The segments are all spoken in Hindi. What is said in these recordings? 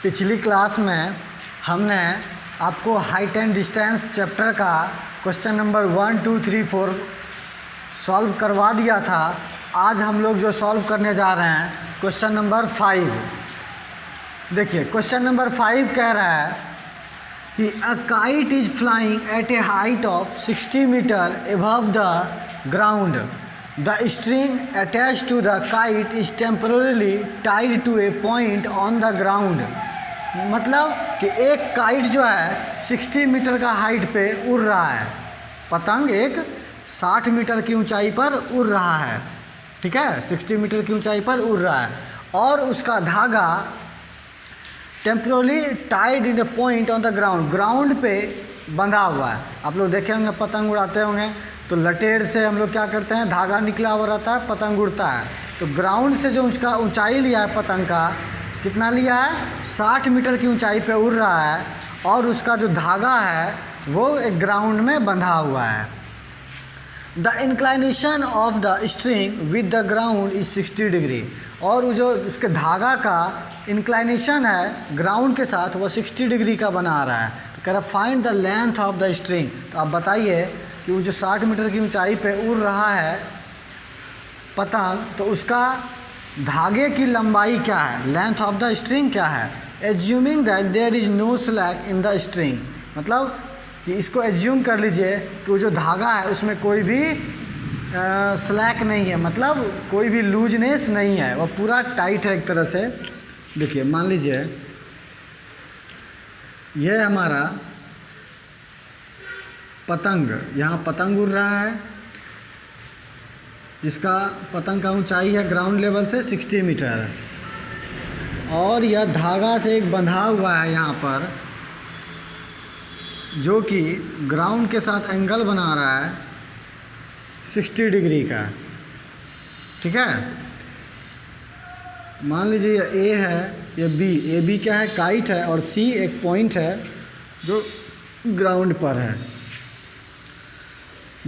पिछली क्लास में हमने आपको हाइट एंड डिस्टेंस चैप्टर का क्वेश्चन नंबर 1, 2, 3, 4 सॉल्व करवा दिया था। आज हम लोग जो सॉल्व करने जा रहे हैं क्वेश्चन नंबर 5। देखिए क्वेश्चन नंबर 5 कह रहा है कि a kite is flying at a height of 60 metre above the ground. The string attached to the kite is temporarily tied to a point on the ground. मतलब कि एक काइट जो है 60 मीटर का हाइट पे उड़ रहा है, पतंग एक 60 मीटर की ऊंचाई पर उड़ रहा है, ठीक है, 60 मीटर की ऊंचाई पर उड़ रहा है और उसका धागा temporarily tied in A point on the ground, ground पे बंधा हुआ है। आप लोग देखे होंगे पतंग उड़ाते होंगे तो लटेर से हम लोग क्या करते हैं, धागा निकला हुआ रहता है, पतंग उड़ता है। तो ग्राउंड से जो उसका ऊंचाई लिया है पतंग का, कितना लिया है, 60 मीटर की ऊंचाई पे उड़ रहा है और उसका जो धागा है वो एक ग्राउंड में बंधा हुआ है। The inclination of the string with the ground is 60 degree. और वो जो उसके धागा का इंक्लाइनेशन है ग्राउंड के साथ वो 60 डिग्री का बना रहा है। तो कह रहा find the length of the string. तो आप बताइए कि वो जो 60 मीटर की ऊंचाई पे उड़ रहा है पतंग, तो उसका धागे की लंबाई क्या है, लेंथ ऑफ द स्ट्रिंग क्या है। Assuming that there is no slack in the string, मतलब कि इसको एज्यूम कर लीजिए कि वो जो धागा है उसमें कोई भी स्लैक नहीं है, मतलब कोई भी लूजनेस नहीं है, वो पूरा टाइट है एक तरह से। देखिए मान लीजिए ये हमारा पतंग, यहाँ पतंग उड़ रहा है, जिसका पतंग का ऊंचाई है ग्राउंड लेवल से 60 मीटर और यह धागा से एक बंधा हुआ है यहाँ पर, जो कि ग्राउंड के साथ एंगल बना रहा है 60 डिग्री का, ठीक है। मान लीजिए ये ए है, ये बी, ए बी क्या है, काइट है, और सी एक पॉइंट है जो ग्राउंड पर है।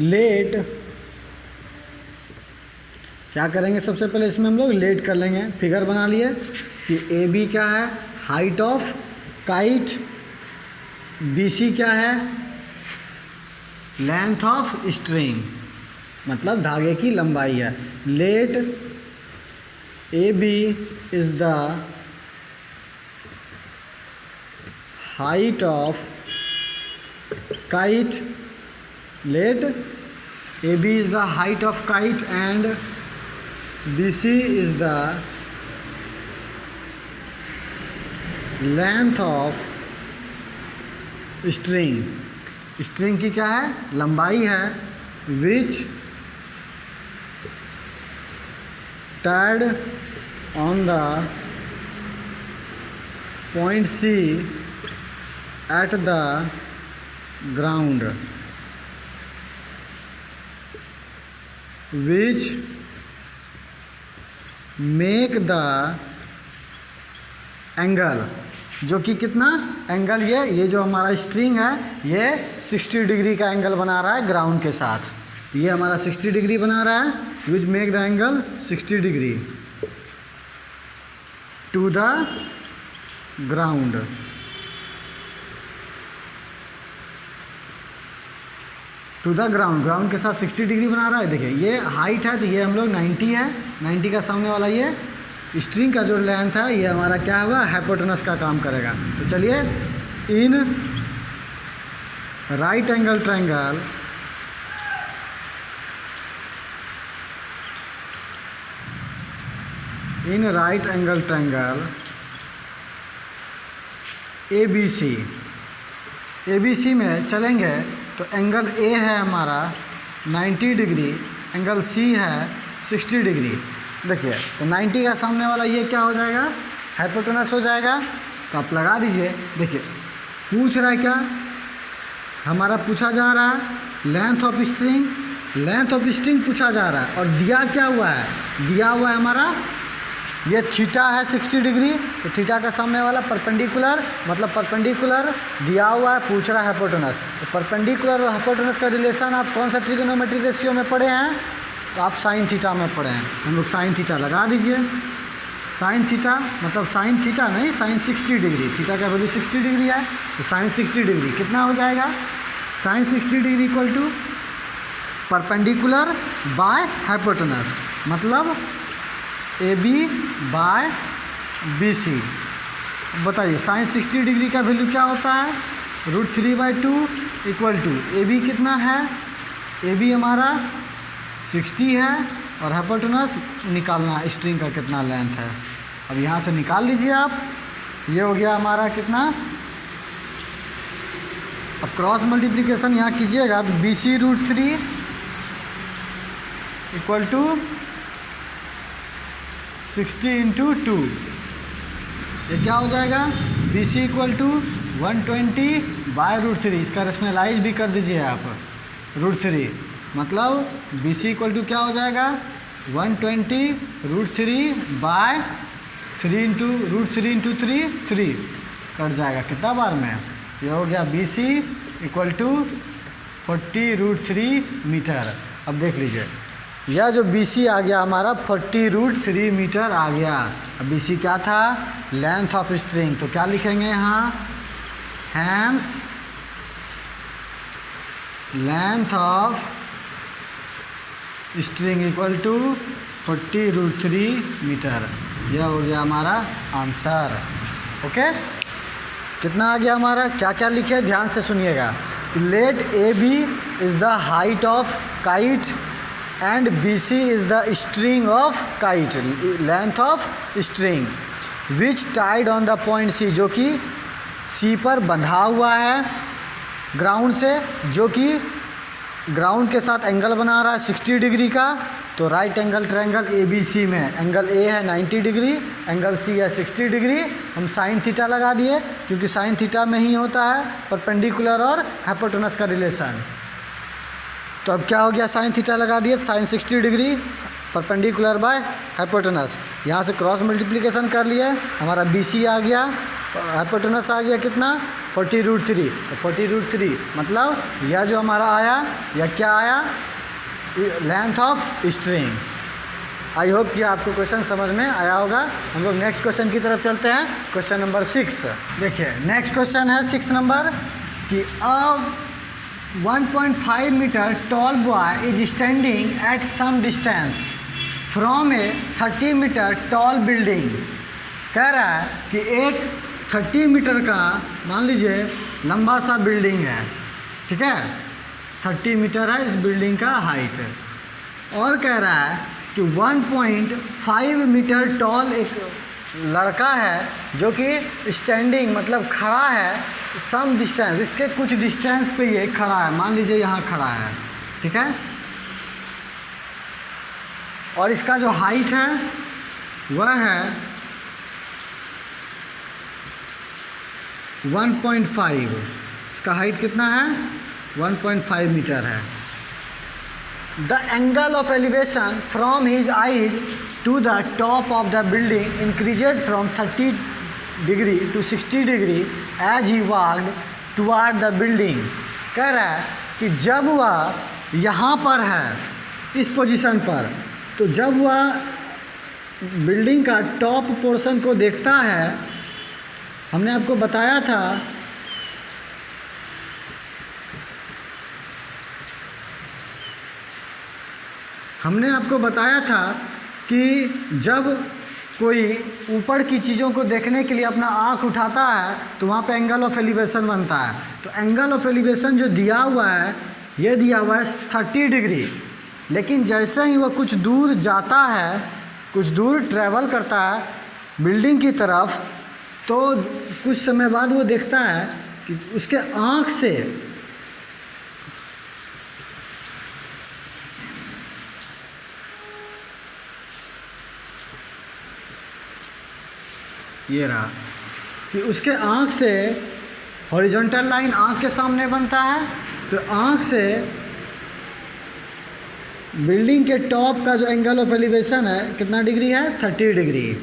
लेट क्या करेंगे, सबसे पहले इसमें हम लोग लेट कर लेंगे, फिगर बना लिए कि ए बी क्या है, height of kite, b c क्या है, लेंथ ऑफ स्ट्रिंग, मतलब धागे की लंबाई है। Let A B is the height of kite, let A B is the height of kite and BC is the length of string, string की क्या है, लंबाई है, which tied on the point C at the ground, which make the angle, जो कि कितना एंगल, ये जो हमारा स्ट्रिंग है ये 60 डिग्री का एंगल बना रहा है ग्राउंड के साथ, ये हमारा 60 डिग्री बना रहा है, which make the angle 60 degree to the ground. To the ground, ground के साथ 60 डिग्री बना रहा है। देखिए ये हाइट है तो ये हम लोग 90 है, 90 का सामने वाला ये स्ट्रिंग का जो लेंथ है ये हमारा क्या होगा, हाइपोटेनस का काम करेगा। तो चलिए in right angle triangle in right angle triangle ABC में चलेंगे तो एंगल ए है हमारा 90 डिग्री, एंगल सी है 60 डिग्री। देखिए तो 90 का सामने वाला ये क्या हो जाएगा, हाइपोटेनस हो जाएगा। तो आप लगा दीजिए। देखिए पूछ रहा है क्या, हमारा पूछा जा रहा है length of string, length of string पूछा जा रहा है और दिया क्या हुआ है, दिया हुआ है हमारा ये थीटा है 60 डिग्री, तो थीटा का सामने वाला परपेंडिकुलर, मतलब परपेंडिकुलर दिया हुआ है, पूछ रहा है हाइपोटेनस। तो परपेंडिकुलर और हाइपोटेनस का रिलेशन आप कौन सा ट्रिगोनोमेट्रिक रेशियो में पढ़े हैं, तो आप साइन थीटा में पढ़े हैं। हम लोग साइन थीटा लगा दीजिए। साइन थीटा मतलब साइन थीटा नहीं, साइन 60 डिग्री, थीटा का वैल्यू 60 डिग्री है, तो साइन 60 डिग्री कितना हो जाएगा, sine 60 degree equal to perpendicular by hypotenuse, मतलब A B by B C. बताइए साइन 60 डिग्री का वैल्यू क्या होता है, √3/2 इक्वल टू ए बी कितना है, ए बी हमारा 60 है और हाइपोटेनस निकालना स्ट्रिंग का कितना लेंथ है। अब यहाँ से निकाल लीजिए आप, ये हो गया हमारा कितना। अब क्रॉस मल्टीप्लिकेशन यहाँ कीजिएगा तो BC √3 इक्वल टू 60 × 2, ये क्या हो जाएगा, BC इक्वल टू 120/√3। इसका रेशनलाइज भी कर दीजिए आप, √3 मतलब BC इक्वल टू क्या हो जाएगा, 120√3/3 × 3 3 कट जाएगा कितना बार में, ये हो गया BC इक्वल टू 40√3 मीटर। अब देख लीजिए यह जो BC आ गया हमारा 40√3 मीटर आ गया। अब BC क्या था, लेंथ ऑफ स्ट्रिंग, तो क्या लिखेंगे यहाँ, hence length of string equal to 40√3 metre. यह हो गया हमारा आंसर। ओके, कितना आ गया हमारा, क्या क्या लिखे ध्यान से सुनिएगा। Let A B is the height of kite and B C is the string of kite, length of string which tied on the point C, जो कि सी पर बंधा हुआ है ग्राउंड से, जो कि ग्राउंड के साथ एंगल बना रहा है 60 डिग्री का। तो राइट एंगल ट्रायंगल ABC में एंगल A है 90 डिग्री, एंगल C है 60 डिग्री। हम साइन थीटा लगा दिए क्योंकि साइन थीटा में ही होता है परपेंडिकुलर और हाइपोटेनस का रिलेशन। तो अब क्या हो गया, साइन थीटा लगा दिए, sine 60 degree perpendicular by hypotenuse. यहाँ से क्रॉस मल्टीप्लिकेशन कर लिए, हमारा BC आ गया, हाइपोटेनस आ गया कितना 40√3। तो 40√3 मतलब यह जो हमारा आया, यह क्या आया, length of string. I hope कि आपको क्वेश्चन समझ में आया होगा। हम लोग नेक्स्ट क्वेश्चन की तरफ चलते हैं, क्वेश्चन नंबर 6। देखिए नेक्स्ट क्वेश्चन है 6 नंबर कि 1.5 metre tall boy is standing at some distance from a 30 metre tall building. कह रहा है कि एक 30 मीटर का मान लीजिए लंबा सा बिल्डिंग है, ठीक है, 30 मीटर है इस बिल्डिंग का हाइट, और कह रहा है कि 1.5 मीटर टॉल एक लड़का है जो कि स्टैंडिंग मतलब खड़ा है सम डिस्टेंस, इसके कुछ डिस्टेंस पे ये खड़ा है, मान लीजिए यहाँ खड़ा है, ठीक है, और इसका जो हाइट है वह है 1.5, इसका हाइट कितना है 1.5 मीटर है। The angle of elevation from his eyes to the top of the building increases from 30 degree to 60 degree as he walked toward the building. कह रहा है कि जब वह यहाँ पर है इस पोजीशन पर, तो जब वह बिल्डिंग का टॉप पोर्शन को देखता है, हमने आपको बताया था कि जब कोई ऊपर की चीज़ों को देखने के लिए अपना आँख उठाता है तो वहाँ पे एंगल ऑफ एलिवेशन बनता है। तो एंगल ऑफ एलिवेशन जो दिया हुआ है, ये दिया हुआ है 30 डिग्री, लेकिन जैसे ही वह कुछ दूर जाता है, कुछ दूर ट्रैवल करता है बिल्डिंग की तरफ, तो कुछ समय बाद वो देखता है कि उसके आँख से ये रहा कि उसके आँख से हॉरिजॉन्टल लाइन आँख के सामने बनता है, तो आँख से बिल्डिंग के टॉप का जो एंगल ऑफ एलिवेशन है कितना डिग्री है 30 डिग्री।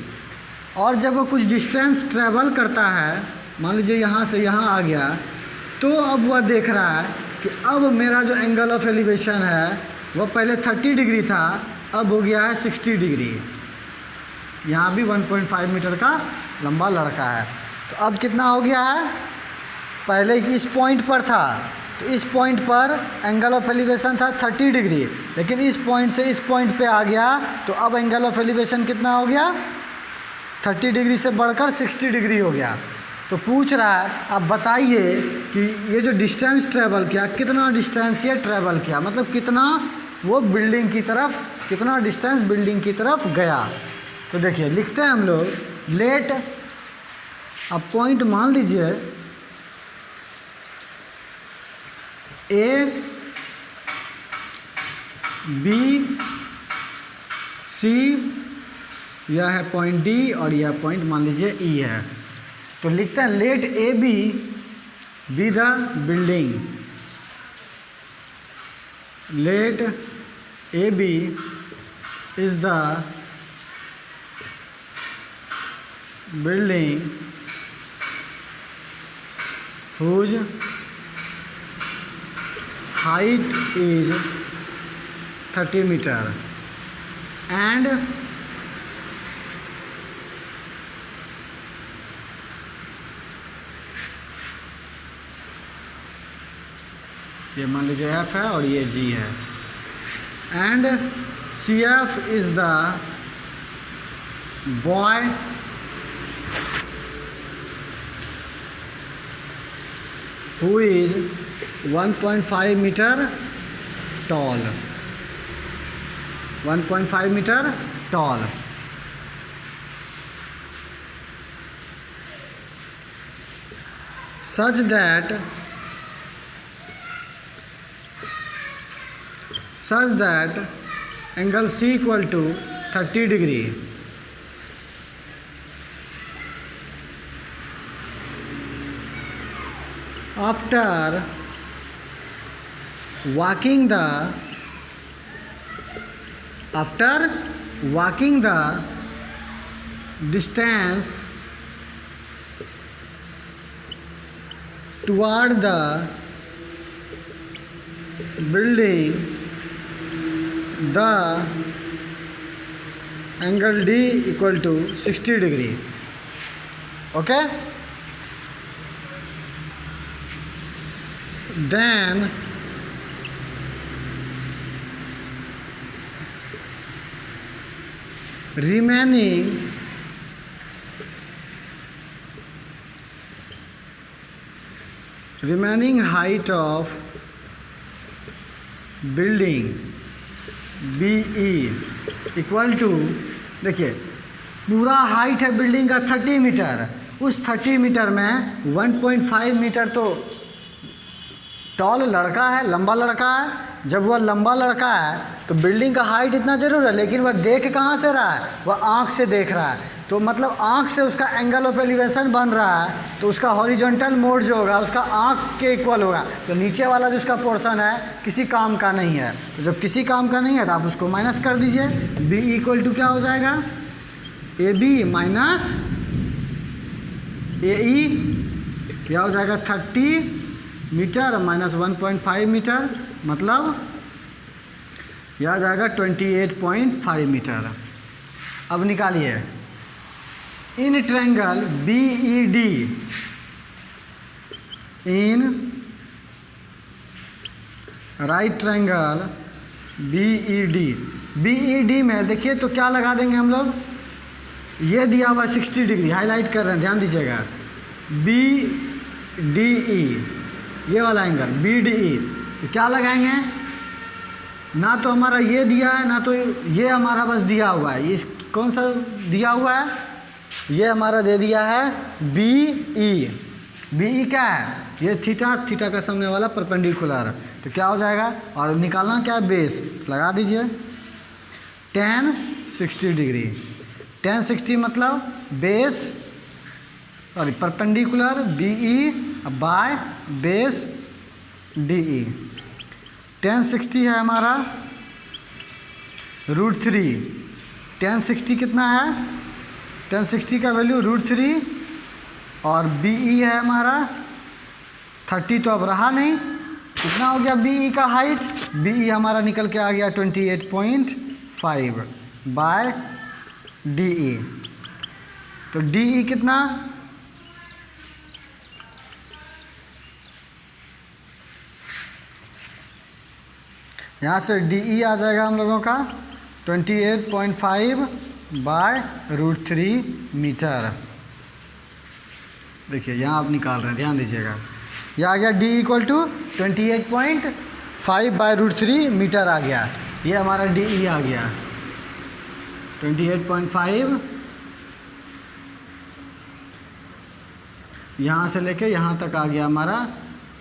और जब वो कुछ डिस्टेंस ट्रैवल करता है, मान लीजिए यहाँ से यहाँ आ गया, तो अब वह देख रहा है कि अब मेरा जो एंगल ऑफ एलिवेशन है वह पहले 30 डिग्री था, अब हो गया है 60 डिग्री। यहाँ भी 1.5 मीटर का लंबा लड़का है। तो अब कितना हो गया है, पहले इस पॉइंट पर था तो इस पॉइंट पर एंगल ऑफ एलिवेशन था 30 डिग्री, लेकिन इस पॉइंट से इस पॉइंट पे आ गया तो अब एंगल ऑफ एलिवेशन कितना हो गया, 30 डिग्री से बढ़कर 60 डिग्री हो गया। तो पूछ रहा है अब बताइए कि ये जो डिस्टेंस ट्रेवल किया, कितना डिस्टेंस ये ट्रेवल किया, मतलब कितना वो बिल्डिंग की तरफ, कितना डिस्टेंस बिल्डिंग की तरफ गया। तो देखिए लिखते हैं हम लोग, लेट, अब पॉइंट मान लीजिए ए बी सी, यह है पॉइंट डी और यह पॉइंट मान लीजिए ई है। तो लिखते हैं let A B the building, let A B is the building whose height is 30 meter and ये मान लीजिए एफ है और ये जी है, and c f is the boy who is 1.5 meter tall, 1.5 meter tall. Such that angle C equal to 30 degree. After walking the distance toward the building, the angle D equal to 60 degree. Okay? Then remaining height of building BE equal to, देखिए पूरा हाइट है बिल्डिंग का 30 मीटर, उस 30 मीटर में 1.5 मीटर तो टॉल लड़का है, लंबा लड़का है। जब वह लंबा लड़का है तो बिल्डिंग का हाइट इतना ज़रूर है, लेकिन वह देख कहाँ से रहा है, वह आँख से देख रहा है। तो मतलब आँख से उसका एंगल ऑफ एलिवेशन बन रहा है, तो उसका हॉरिजॉन्टल मोड जो होगा उसका आँख के इक्वल होगा। तो नीचे वाला जो उसका पोर्शन है किसी काम का नहीं है, तो जब किसी काम का नहीं है तो आप उसको माइनस कर दीजिए। बी इक्वल टू क्या हो जाएगा, ए बी माइनस ए ई, क्या हो जाएगा 30 मीटर माइनस 1.5 मीटर, मतलब यह आ जाएगा 28.5 मीटर। अब निकालिए, in triangle b e d, in right triangle b e d में देखिए तो क्या लगा देंगे हम लोग, ये दिया हुआ 60 डिग्री, हाईलाइट कर रहे हैं, ध्यान दीजिएगा। बी डी ई, ये वाला एंगल बी डी ई, तो क्या लगाएंगे, ना तो हमारा ये दिया है ना तो ये हमारा बस दिया हुआ है। इस कौन सा दिया हुआ है, ये हमारा दे दिया है बी ई। बी ई क्या है, ये थीटा, थीटा का सामने वाला परपेंडिकुलर, तो क्या हो जाएगा, और निकालना क्या है, बेस लगा दीजिए tan 60 डिग्री। tan 60 मतलब base sorry perpendicular b e by base d e. tan 60 है हमारा √3। tan 60 कितना है, tan 60 का वैल्यू √3 और बी ई है हमारा 30, तो अब रहा नहीं, कितना हो गया बी ई का हाइट, बी ई हमारा निकल के आ गया 28.5 बाय डी ई। तो डी ई कितना, यहाँ से डी ई आ जाएगा हम लोगों का 28.5 बाय √3 मीटर। देखिए यहाँ आप निकाल रहे हैं, ध्यान दीजिएगा, यह आ गया d equal to 28.5 by √3 metre आ गया। ये हमारा डी ई आ गया 28.5, यहाँ से लेके यहाँ तक आ गया हमारा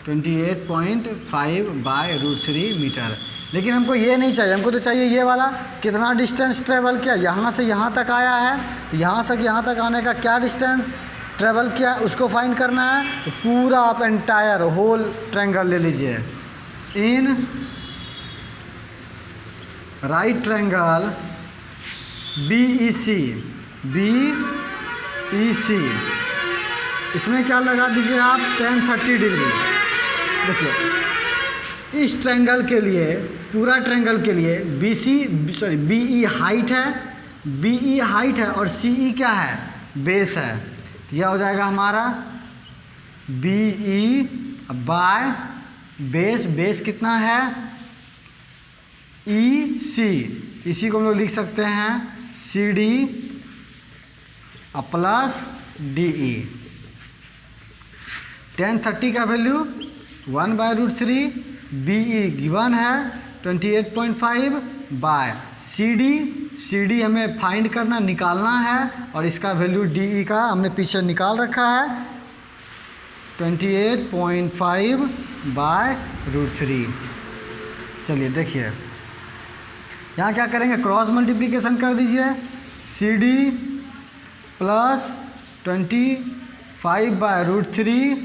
28.5 बाय √3 मीटर। लेकिन हमको ये नहीं चाहिए, हमको तो चाहिए ये वाला, कितना डिस्टेंस ट्रेवल किया, यहाँ से यहाँ तक आया है, तो यहाँ से यहाँ तक आने का क्या डिस्टेंस ट्रेवल किया उसको फाइंड करना है। तो पूरा आप एंटायर होल ट्रायंगल ले लीजिए। इन राइट ट्रायंगल BEC, इसमें क्या लगा दीजिए आप, tan 30 डिग्री। देखिए इस ट्रायंगल के लिए, पूरा ट्रायंगल के लिए BE हाइट है, BE हाइट है और CE क्या है, बेस है। यह हो जाएगा हमारा BE बाय बेस कितना है, EC। इसी को हम लोग लिख सकते हैं CD प्लस DE। tan 30 का वैल्यू 1 बाय √3, BE गिवन है 28.5 बाय CD हमें फाइंड करना, निकालना है, और इसका वैल्यू DE का हमने पीछे निकाल रखा है 28.5 बाय √3। चलिए देखिए यहाँ क्या करेंगे, क्रॉस मल्टीप्लिकेशन कर दीजिए, CD plus 25 by √3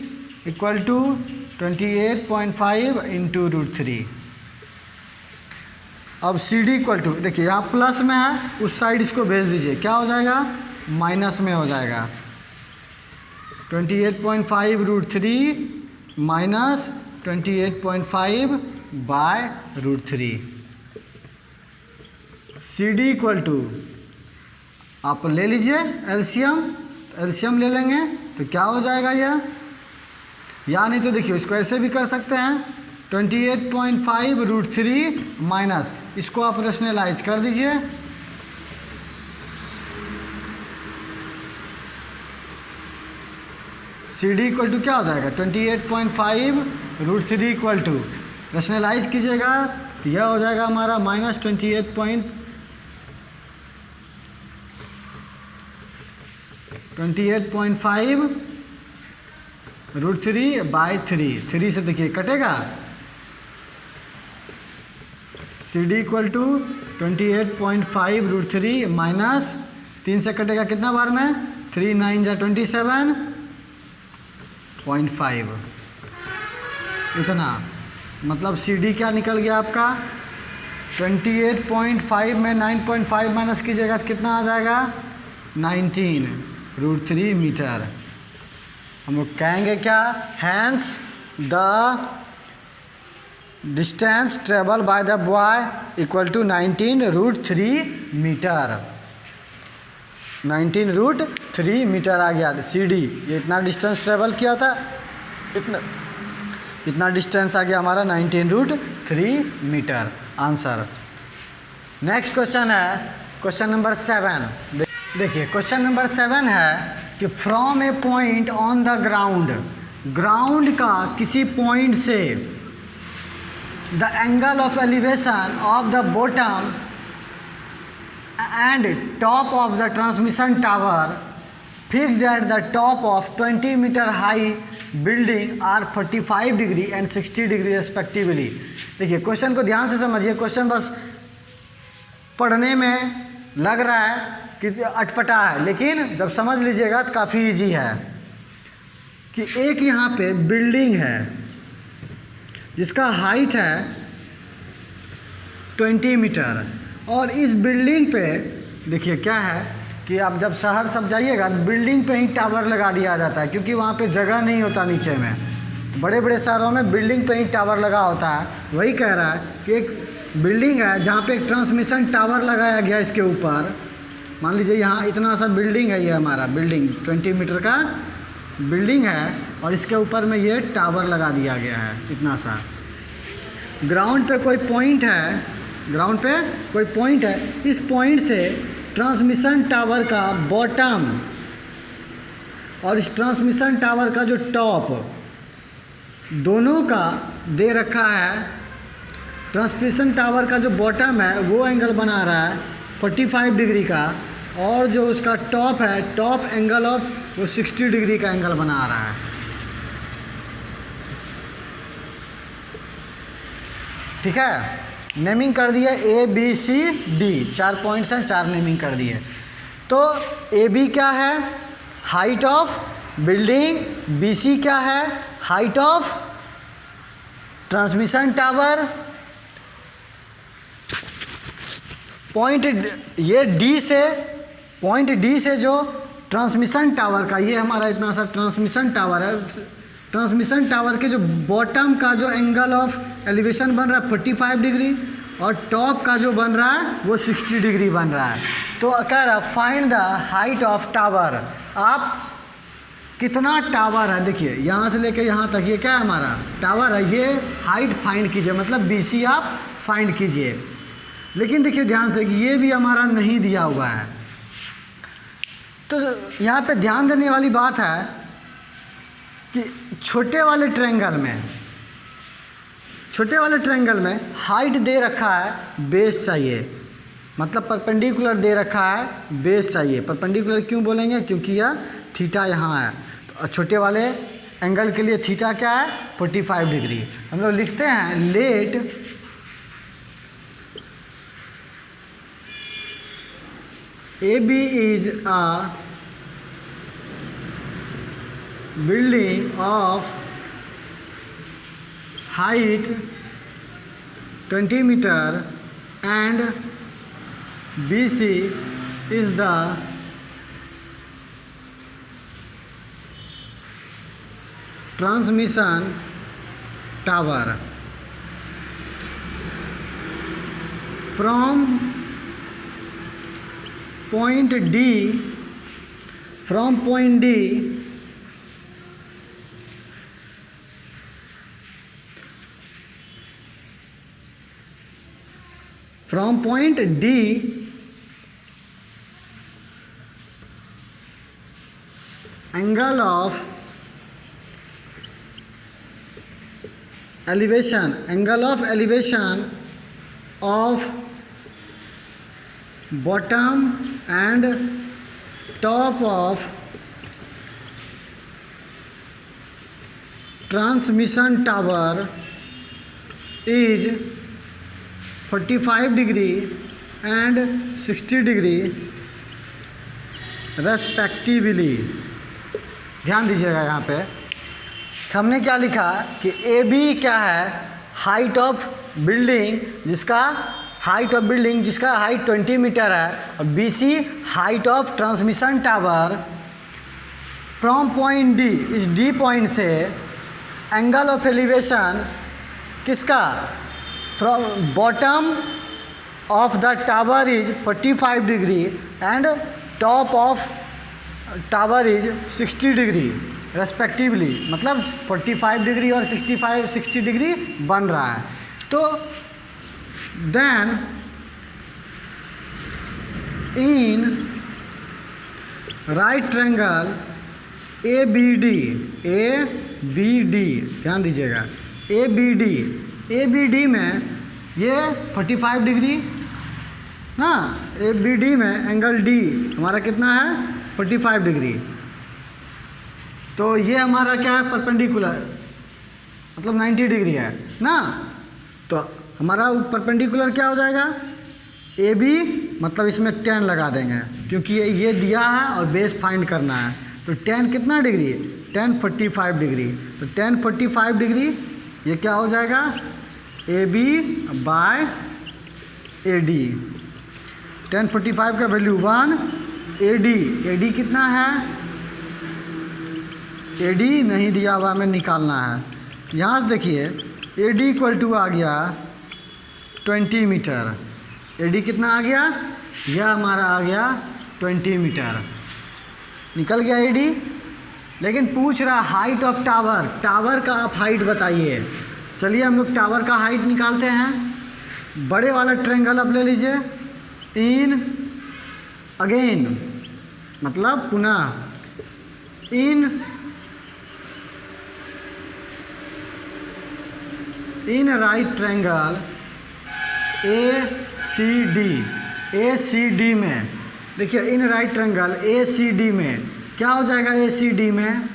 equal to 28.5 into √3। अब CD इक्वल टू, देखिए यहाँ प्लस में है, उस साइड इसको भेज दीजिए, क्या हो जाएगा, माइनस में हो जाएगा। 28.5 √3 minus 28.5 by √3। CD equal to, आप ले लीजिए एलसीएम ले लेंगे तो क्या हो जाएगा यह, या नहीं तो देखिए इसको ऐसे भी कर सकते हैं 28.5 √3 माइनस, इसको आप रेशनलाइज कर दीजिए, CD इक्वल टू क्या हो जाएगा 28.5 √3 इक्वल टू, रेशनलाइज कीजिएगा तो यह हो जाएगा हमारा माइनस 28.5 √3 बाई 3 से देखिए कटेगा, CD इक्वल टू 28.5 √3 माइनस 3 से कटेगा कितना बार में, 3 9 जा 27.5, इतना। मतलब CD क्या निकल गया आपका 28.5 में 9.5 माइनस कीजिएगा तो कितना आ जाएगा 19 √3 मीटर। हम लोग कहेंगे क्या, hence the distance travel by the boy equal to 19 √3 metre. 19 √3 metre आ गया CD, ये इतना डिस्टेंस ट्रेवल किया था, इतना डिस्टेंस आ गया हमारा 19 √3 मीटर। आंसर। नेक्स्ट क्वेश्चन है क्वेश्चन नंबर 7। देखिए क्वेश्चन नंबर 7 है कि from a point on the ground का किसी पॉइंट से the angle of elevation of the bottom and top of the transmission tower fixed at the top of 20 metre high building are 45 degree and 60 degree respectively. देखिए क्वेश्चन को ध्यान से समझिए, क्वेश्चन बस पढ़ने में लग रहा है कि अटपटा है, लेकिन जब समझ लीजिएगा तो काफ़ी इजी है। कि एक यहाँ पे बिल्डिंग है जिसका हाइट है 20 मीटर, और इस बिल्डिंग पे देखिए क्या है कि आप जब शहर सब जाइएगा बिल्डिंग पे ही टावर लगा दिया जाता है, क्योंकि वहाँ पे जगह नहीं होता नीचे में। तो बड़े बड़े शहरों में बिल्डिंग पे ही टावर लगा होता है। वही कह रहा है कि एक बिल्डिंग है जहाँ पे एक ट्रांसमिशन टावर लगाया गया इसके ऊपर, मान लीजिए यहाँ इतना सा बिल्डिंग है, ये हमारा बिल्डिंग 20 मीटर का बिल्डिंग है और इसके ऊपर में ये टावर लगा दिया गया है इतना सा। ग्राउंड पे कोई पॉइंट है, ग्राउंड पे कोई पॉइंट है, इस पॉइंट से ट्रांसमिशन टावर का बॉटम और इस ट्रांसमिशन टावर का जो टॉप दोनों का दे रखा है। ट्रांसमिशन टावर का जो बॉटम है वो एंगल बना रहा है 45 डिग्री का, और जो उसका टॉप है, टॉप एंगल ऑफ वो 60 डिग्री का एंगल बना रहा है। ठीक है, नेमिंग कर दिया A B C D, 4 points हैं, 4 नेमिंग कर दिए। तो AB क्या है, हाइट ऑफ बिल्डिंग, BC क्या है, height of transmission tower, point ये D से, पॉइंट D से जो ट्रांसमिशन टावर का, ये हमारा इतना सा ट्रांसमिशन टावर है, ट्रांसमिशन टावर के जो बॉटम का जो एंगल ऑफ एलिवेशन बन रहा है 45 डिग्री और टॉप का जो बन रहा है वो 60 डिग्री बन रहा है। तो कह रहा find the height of tower, आप कितना टावर है, देखिए यहाँ से लेके यहाँ तक ये क्या है हमारा टावर है, ये हाइट फाइंड कीजिए, मतलब BC आप फाइंड कीजिए। लेकिन देखिए ध्यान से कि ये भी हमारा नहीं दिया हुआ है। तो यहाँ पे ध्यान देने वाली बात है कि छोटे वाले ट्रायंगल में हाइट दे रखा है, बेस चाहिए, मतलब परपेंडिकुलर दे रखा है, बेस चाहिए। परपेंडिकुलर क्यों बोलेंगे, क्योंकि यह थीटा यहाँ है, और छोटे वाले एंगल के लिए थीटा क्या है 45 डिग्री। हम लोग लिखते हैं late AB is a building of height 20 meter and BC is the transmission tower. From point D, from point D angle of elevation of bottom and top of transmission tower is 45 degree and 60 degree respectively। ध्यान दीजिएगा यहाँ पे हमने क्या लिखा कि AB क्या है, हाइट ऑफ बिल्डिंग जिसका हाइट 20 मीटर है, और BC height of transmission tower from point D, इस D पॉइंट से एंगल ऑफ एलिवेशन किसका, from bottom of the tower is 45 degree and top of tower is 60 degree respectively, मतलब 45 डिग्री और 60 डिग्री बन रहा है। तो then in right triangle ABD, ध्यान दीजिएगा ABD में ये 45 डिग्री ना, ABD में एंगल D हमारा कितना है 45 डिग्री। तो ये हमारा क्या है परपेंडिकुलर, मतलब 90 डिग्री है ना। तो हमारा परपेंडिकुलर क्या हो जाएगा AB, मतलब इसमें 10 लगा देंगे क्योंकि ये दिया है और बेस फाइंड करना है। तो 10 कितना डिग्री, 10 45 डिग्री। तो 10 45 डिग्री ये क्या हो जाएगा AB बाय AD। 10 45 का वैल्यू 1, AD कितना है, AD नहीं दिया हुआ हमें निकालना है। यहाँ से देखिए AD इक्वल टू आ गया 20 मीटर। AD कितना आ गया, यह हमारा आ गया 20 मीटर। निकल गया AD। लेकिन पूछ रहा हाइट ऑफ टावर, टावर का आप हाइट बताइए। चलिए हम लोग टावर का हाइट निकालते हैं। बड़े वाला ट्रायंगल आप ले लीजिए, इन अगेन मतलब पुनः, इन राइट ट्रायंगल ACD में, देखिए इन राइट ट्रायंगल ACD में क्या हो जाएगा, ACD में,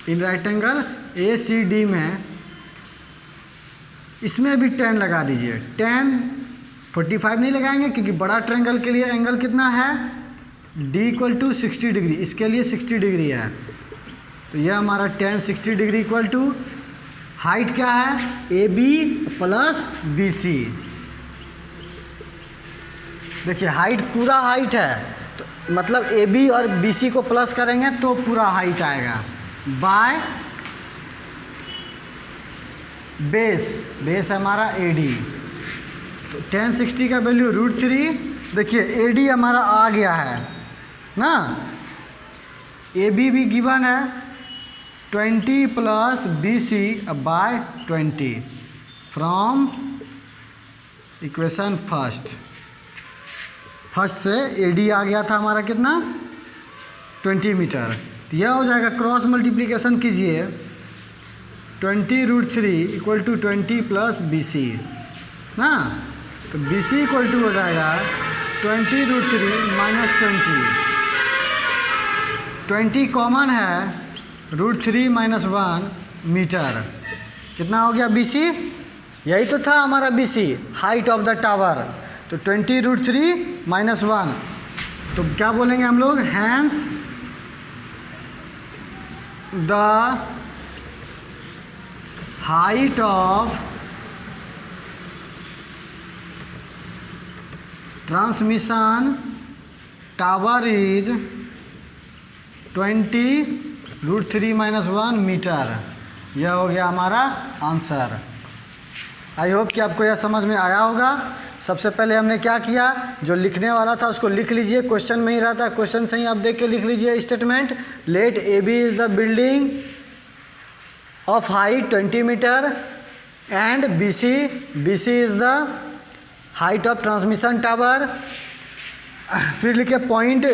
इन राइट ट्रायंगल ACD में इसमें भी 10 लगा दीजिए। 10, 45 नहीं लगाएंगे क्योंकि बड़ा ट्रायंगल के लिए एंगल कितना है, D = 60 डिग्री, इसके लिए 60 डिग्री है। तो यह हमारा 10 60 डिग्री इक्वल टू हाइट क्या है, AB + BC। देखिए हाइट पूरा हाइट है, तो मतलब AB और BC को प्लस करेंगे तो पूरा हाइट आएगा, बाय बेस हमारा AD। तो 10 60 का वैल्यू √3। देखिए AD हमारा आ गया है ना, AB भी गिवन है 20 + BC by 20 from equation first से AD आ गया था हमारा कितना, 20 मीटर। यह हो जाएगा, क्रॉस मल्टीप्लिकेशन कीजिए, 20√3 = 20 + BC ना। तो BC = हो जाएगा 20√3 - 20 कॉमन है, √3 - 1 मीटर। कितना हो गया BC, यही तो था हमारा BC, height of the tower. तो 20√3 - 1, तो क्या बोलेंगे हम लोग, hence the height of transmission tower is 20√3 - 1 metre. यह हो गया हमारा आंसर। आई होप कि आपको यह समझ में आया होगा। सबसे पहले हमने क्या किया, जो लिखने वाला था उसको लिख लीजिए, क्वेश्चन में ही रहता है, क्वेश्चन से ही आप देख के लिख लीजिए statement. Let AB is the building of height 20 metre and BC is the height of transmission tower. फिर लिखे पॉइंट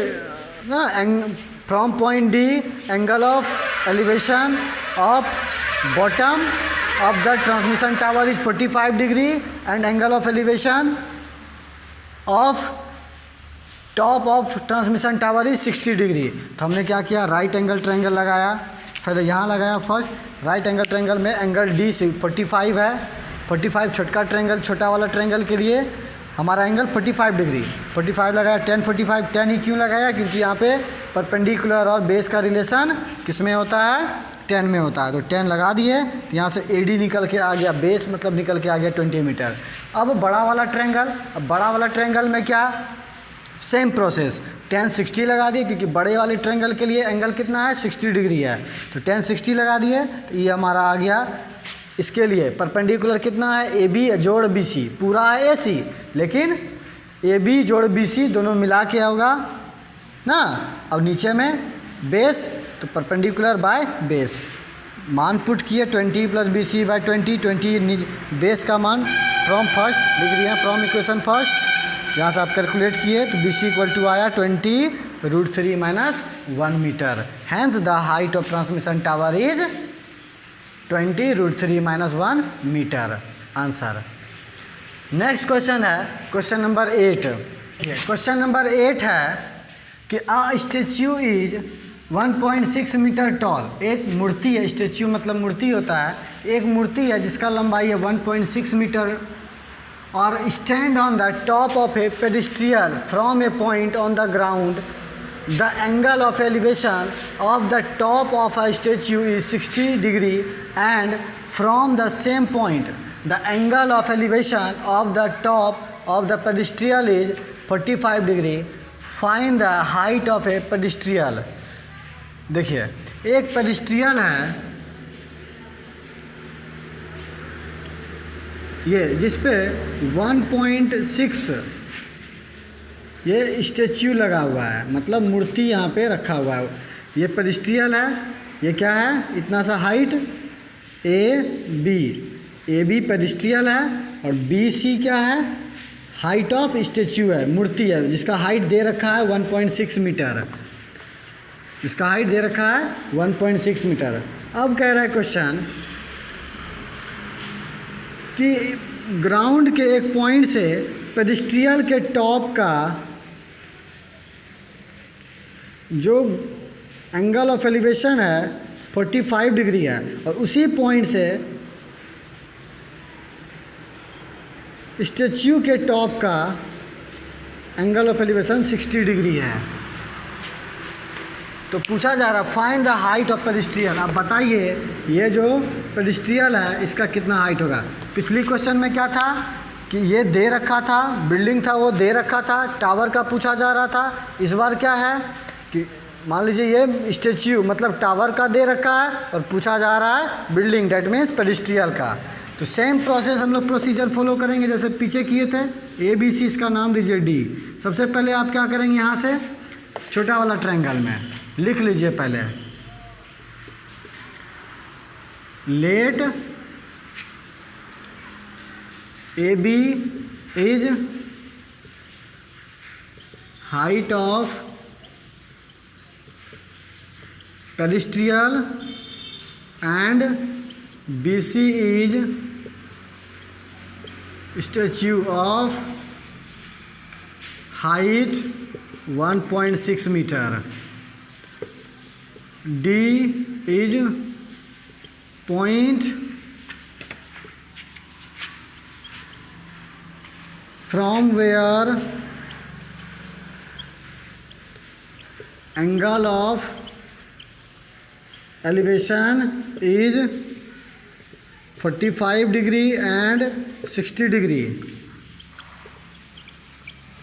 ना, from point D angle of elevation of bottom of the transmission tower is 45 degree and angle of elevation of top of transmission tower is 60 degree। तो हमने क्या किया, राइट एंगल ट्रायंगल लगाया, फिर यहाँ लगाया फर्स्ट राइट एंगल ट्रायंगल में एंगल D से 45 है, 45 छोटा ट्रायंगल, छोटा वाला ट्रायंगल के लिए हमारा एंगल 45 डिग्री, 45 लगाया। 10 45 10 ही क्यों लगाया, क्योंकि यहाँ पे परपेंडिकुलर और बेस का रिलेशन किस में होता है, 10 में होता है। तो 10 लगा दिए, यहाँ से AD निकल के आ गया, बेस मतलब निकल के आ गया 20 मीटर। अब बड़ा वाला ट्रायंगल, अब बड़ा वाला ट्रायंगल में क्या, सेम प्रोसेस, 10 60 लगा दिए क्योंकि बड़े वाले ट्रायंगल के लिए एंगल कितना है, 60 डिग्री है। तो 10 60 लगा दिए, तो ये हमारा आ गया। इसके लिए परपेंडिकुलर कितना है, AB जोड़ BC, पूरा है AC, लेकिन AB जोड़ BC दोनों मिला के होगा ना। अब नीचे में बेस, तो परपेंडिकुलर बाय बेस, मान पुट किए 20 + BC बाय 20 बेस का मान फ्रॉम फर्स्ट लिख दिया, फ्रॉम इक्वेशन फर्स्ट। यहाँ से आप कैलकुलेट किए तो BC = आया 20√3 - 1 metre. Hence the height of transmission tower is 20√3 - 1 metre. Answer. Next question है क्वेश्चन नंबर 8। क्वेश्चन नंबर 8 है कि a statue is 1.6 metre tall. एक मूर्ति है, स्टेच्यू मतलब मूर्ति होता है, एक मूर्ति है जिसका लंबाई है 1.6 मीटर और stand on the top of a pedestal from a point on the ground. The angle of elevation of the top of a statue is 60 degree and from the same point the angle of elevation of the top of the pedestal is 45 degree. Find the height of a pedestal. देखिए एक पेडिस्ट्रियल है ये, जिस पे 1.6 ये स्टेच्यू लगा हुआ है, मतलब मूर्ति यहाँ पे रखा हुआ है। ये पेडिस्ट्रियल है, ये क्या है, इतना सा हाइट ए बी पेडिस्ट्रियल है, और बी सी क्या है, हाइट ऑफ स्टेच्यू है, मूर्ति है, जिसका हाइट दे रखा है 1.6 मीटर, इसका हाइट दे रखा है 1.6 मीटर। अब कह रहा है क्वेश्चन कि ग्राउंड के एक पॉइंट से पेडिस्ट्रियल के टॉप का जो एंगल ऑफ एलिवेशन है 45 डिग्री है, और उसी पॉइंट से स्टैच्यू के टॉप का एंगल ऑफ एलिवेशन 60 डिग्री है। तो पूछा जा रहा फाइंड द हाइट ऑफ पेडिस्ट्रियल। अब बताइए ये जो पेडिस्ट्रियल है इसका कितना हाइट होगा। पिछली क्वेश्चन में क्या था कि ये दे रखा था, बिल्डिंग था वो दे रखा था, टावर का पूछा जा रहा था। इस बार क्या है कि मान लीजिए ये स्टैच्यू मतलब टावर का दे रखा है और पूछा जा रहा है बिल्डिंग, डेट मीन्स पेडिस्ट्रियल का। तो सेम प्रोसेस हम लोग प्रोसीजर फॉलो करेंगे जैसे पीछे किए थे। ए बी सी, इसका नाम लीजिए डी। सबसे पहले आप क्या करेंगे, यहाँ से छोटा वाला ट्रायंगल में लिख लीजिए पहले, let A B is height of pedestal and B C is statue of height 1.6 metre. D is point from where angle of elevation is 45 degree and 60 degree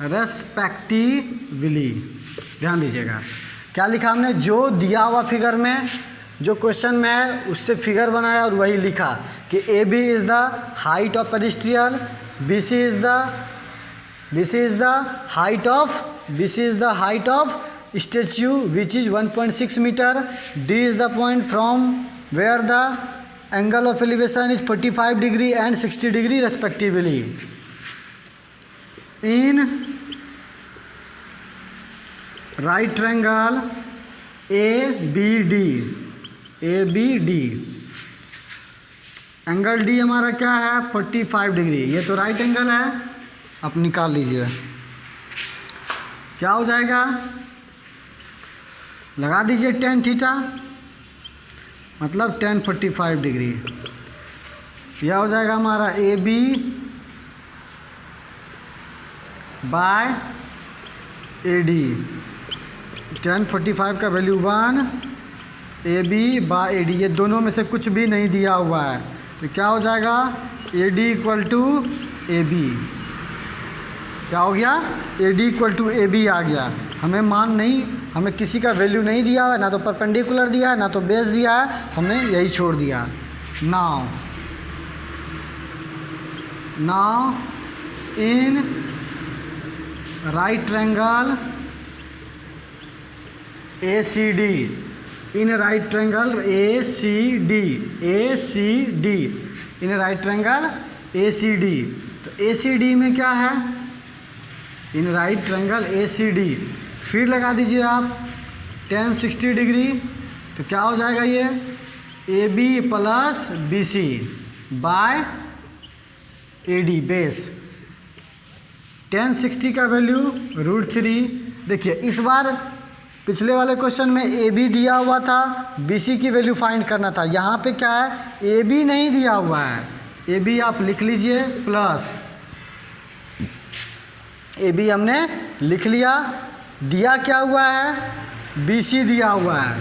respectively. ध्यान दीजिएगा क्या लिखा हमने, जो दिया हुआ फिगर में, जो क्वेश्चन में है उससे फिगर बनाया और वही लिखा कि A B is the height of pedestal, B C is the height of statue which is 1.6 metre, D is the point from where the angle of elevation is 45 degree and 60 degree respectively. In right triangle A B D, angle D हमारा क्या है 45 डिग्री। ये तो राइट एंगल है, आप निकाल लीजिए क्या हो जाएगा, लगा दीजिए tan थीटा मतलब tan 45 डिग्री। यह हो जाएगा हमारा A B by A d. tan 45 का value 1, a B by A d, ये दोनों में से कुछ भी नहीं दिया हुआ है तो क्या हो जाएगा, A D equal to A B. क्या हो गया, A D equal to A B आ गया। हमें मान नहीं, हमें किसी का वैल्यू नहीं दिया हुआ है, ना तो परपेंडिकुलर दिया है ना तो बेस दिया है, हमने यही छोड़ दिया। Now in right triangle A C D, in right triangle A C D, in right triangle A C D. तो ए सी डी में क्या है, in right triangle A C D, फिर लगा दीजिए आप tan 60 डिग्री। तो क्या हो जाएगा, ये A B plus B C by A D base. tan 60 का वैल्यू √3। देखिए इस बार पिछले वाले क्वेश्चन में ए बी दिया हुआ था, बी सी की वैल्यू फाइंड करना था। यहाँ पे क्या है, ए बी नहीं दिया हुआ है, ए बी आप लिख लीजिए प्लस ए बी हमने लिख लिया। दिया क्या हुआ है, बी सी दिया हुआ है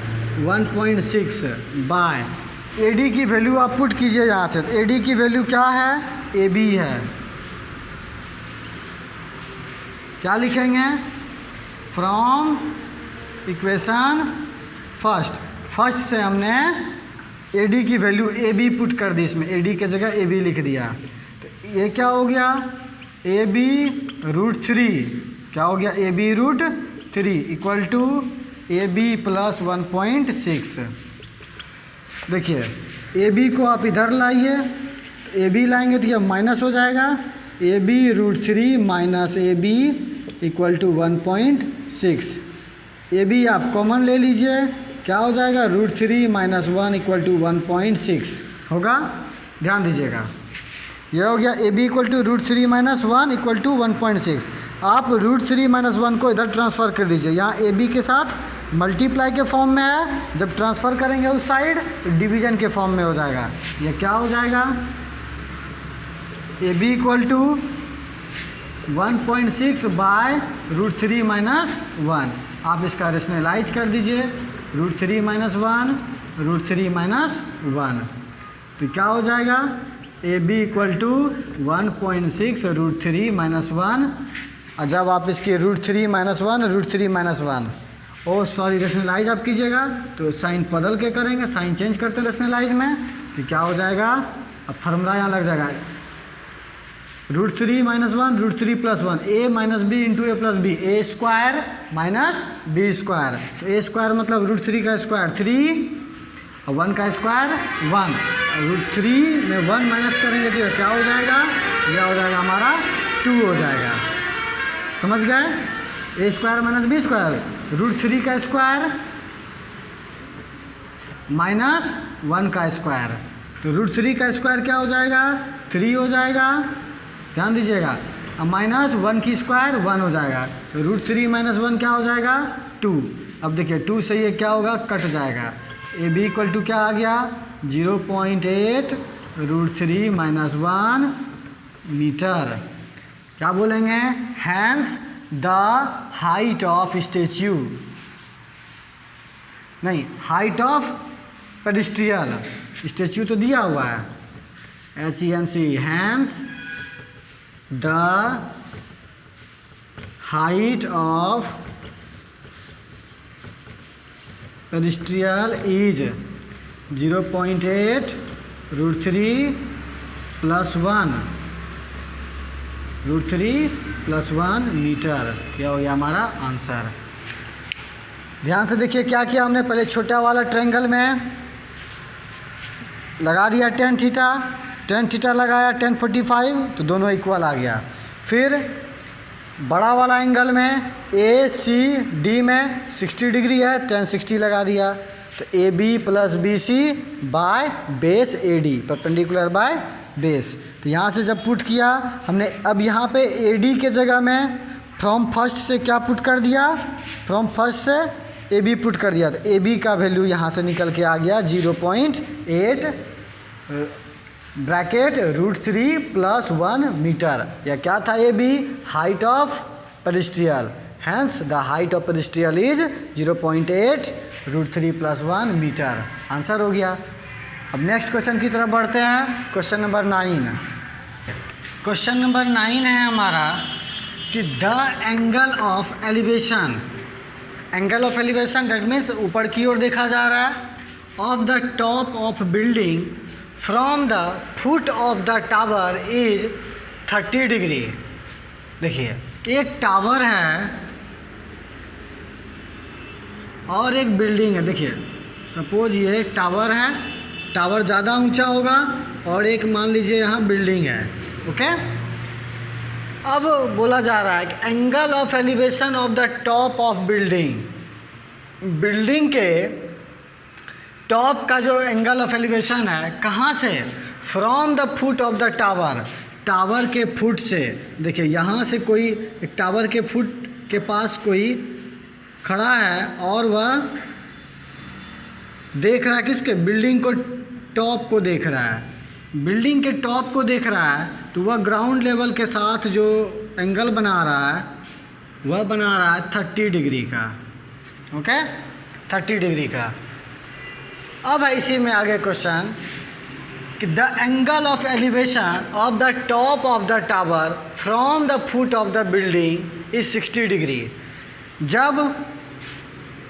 1.6 बाय ए डी की वैल्यू आप पुट कीजिए यहाँ से। ए डी की वैल्यू क्या है, ए बी है। क्या लिखेंगे, फ्रॉम इक्वेशन फर्स्ट से हमने ए डी की वैल्यू ए बी पुट कर दी, इसमें ए डी की जगह ए बी लिख दिया। तो ये क्या हो गया, ए बी √3 क्या हो गया, A B root 3 equal to A B plus 1.6। देखिए ए बी को आप इधर लाइए, ए बी लाएंगे तो यह माइनस हो जाएगा, A B root 3 minus A B equal to 1.6। A B आप कॉमन ले लीजिए, क्या हो जाएगा, रूट 3 माइनस 1 इक्वल टू 1.6 होगा। ध्यान दीजिएगा, यह हो गया A B equal to root 3 minus 1 equal to 1.6। आप रूट 3 माइनस 1 को इधर ट्रांसफ़र कर दीजिए, यहाँ ए बी के साथ मल्टीप्लाई के फॉर्म में है, जब ट्रांसफ़र करेंगे उस साइड तो डिवीजन के फॉर्म में हो जाएगा। यह क्या हो जाएगा, A B equal to 1.6 by root 3 minus 1। आप इसका रेशनलाइज कर दीजिए, रूट 3 माइनस 1 रूट 3 माइनस 1, तो क्या हो जाएगा, A B equal to 1.6 root 3 minus 1। और जब आप इसके root 3 minus 1 root 3 minus 1 oh sorry rationalize आप कीजिएगा तो साइन बदल के करेंगे, साइन चेंज करते हैं रेशनलाइज में, तो क्या हो जाएगा, अब फार्मूला यहाँ लग जाएगा, रूट 3 माइनस 1 रूट 3 प्लस 1 ए माइनस बी इंटू ए प्लस बी, ए स्क्वायर माइनस बी स्क्वायर। तो ए स्क्वायर मतलब रूट 3 का स्क्वायर 3 और 1 का स्क्वायर 1, रूट 3 में 1 माइनस करेंगे तो क्या हो जाएगा, यह हो जाएगा हमारा 2 हो जाएगा। समझ गए, A square minus B square, root 3 का स्क्वायर माइनस 1 का स्क्वायर, तो रूट 3 का स्क्वायर क्या हो जाएगा, 3 हो जाएगा। ध्यान दीजिएगा, अब माइनस 1 की स्क्वायर 1 हो जाएगा, तो रूट 3 माइनस 1 क्या हो जाएगा, 2। अब देखिए 2 से ये क्या होगा, कट जाएगा, ए बी इक्वल टू क्या आ गया, 0.8 रूट 3 माइनस 1 मीटर। क्या बोलेंगे, hence the height of statue, नहीं हाइट ऑफ पेडिस्ट्रियल, स्टेच्यू तो दिया हुआ है, HENC, hence the height of pedestal is 0.8 root 3 plus 1 root 3 plus 1 metre. यह हो गया हमारा आंसर। ध्यान से देखिए क्या किया हमने, पहले छोटा वाला ट्रायंगल में लगा दिया tan थीटा लगाया tan 45, तो दोनों इक्वल आ गया। फिर बड़ा वाला एंगल में ACD में 60 डिग्री है, tan 60 लगा दिया, तो AB plus BC by base AD, perpendicular by base. तो यहाँ से जब पुट किया हमने, अब यहाँ पे AD के जगह में फ्रॉम फर्स्ट से क्या पुट कर दिया, फ्रॉम फर्स्ट से AB पुट कर दिया, तो AB का वैल्यू यहाँ से निकल के आ गया 0.8 ब्रैकेट रूट 3 प्लस 1 मीटर। यह क्या था, AB height of pedestal, hence the height of pedestal is 0.8 root 3 plus 1 metre. Answer हो गया। अब नेक्स्ट क्वेश्चन की तरफ बढ़ते हैं, क्वेश्चन नंबर 9। क्वेश्चन नंबर 9 है हमारा कि the angle of elevation, angle of elevation that means ऊपर की ओर देखा जा रहा है, of the top of building from the foot of the tower is 30 degree. देखिए एक टावर है और एक बिल्डिंग है। देखिए सपोज ये टावर है, टावर ज़्यादा ऊंचा होगा और एक मान लीजिए यहाँ बिल्डिंग है, ओके। अब बोला जा रहा है कि angle of elevation of the top of building, building के टॉप का जो एंगल ऑफ एलिवेशन है कहाँ से, from the foot of the tower, tower के फुट से। देखिए यहाँ से कोई एक टावर के फुट के पास कोई खड़ा है और वह देख रहा है किसके, बिल्डिंग को, टॉप को देख रहा है, बिल्डिंग के टॉप को देख रहा है, तो वह ग्राउंड लेवल के साथ जो एंगल बना रहा है वह बना रहा है 30 डिग्री का, ओके, 30 डिग्री का। अब है इसी में आगे क्वेश्चन कि the angle of elevation of the top of the tower from the foot of the building is 60 degree. जब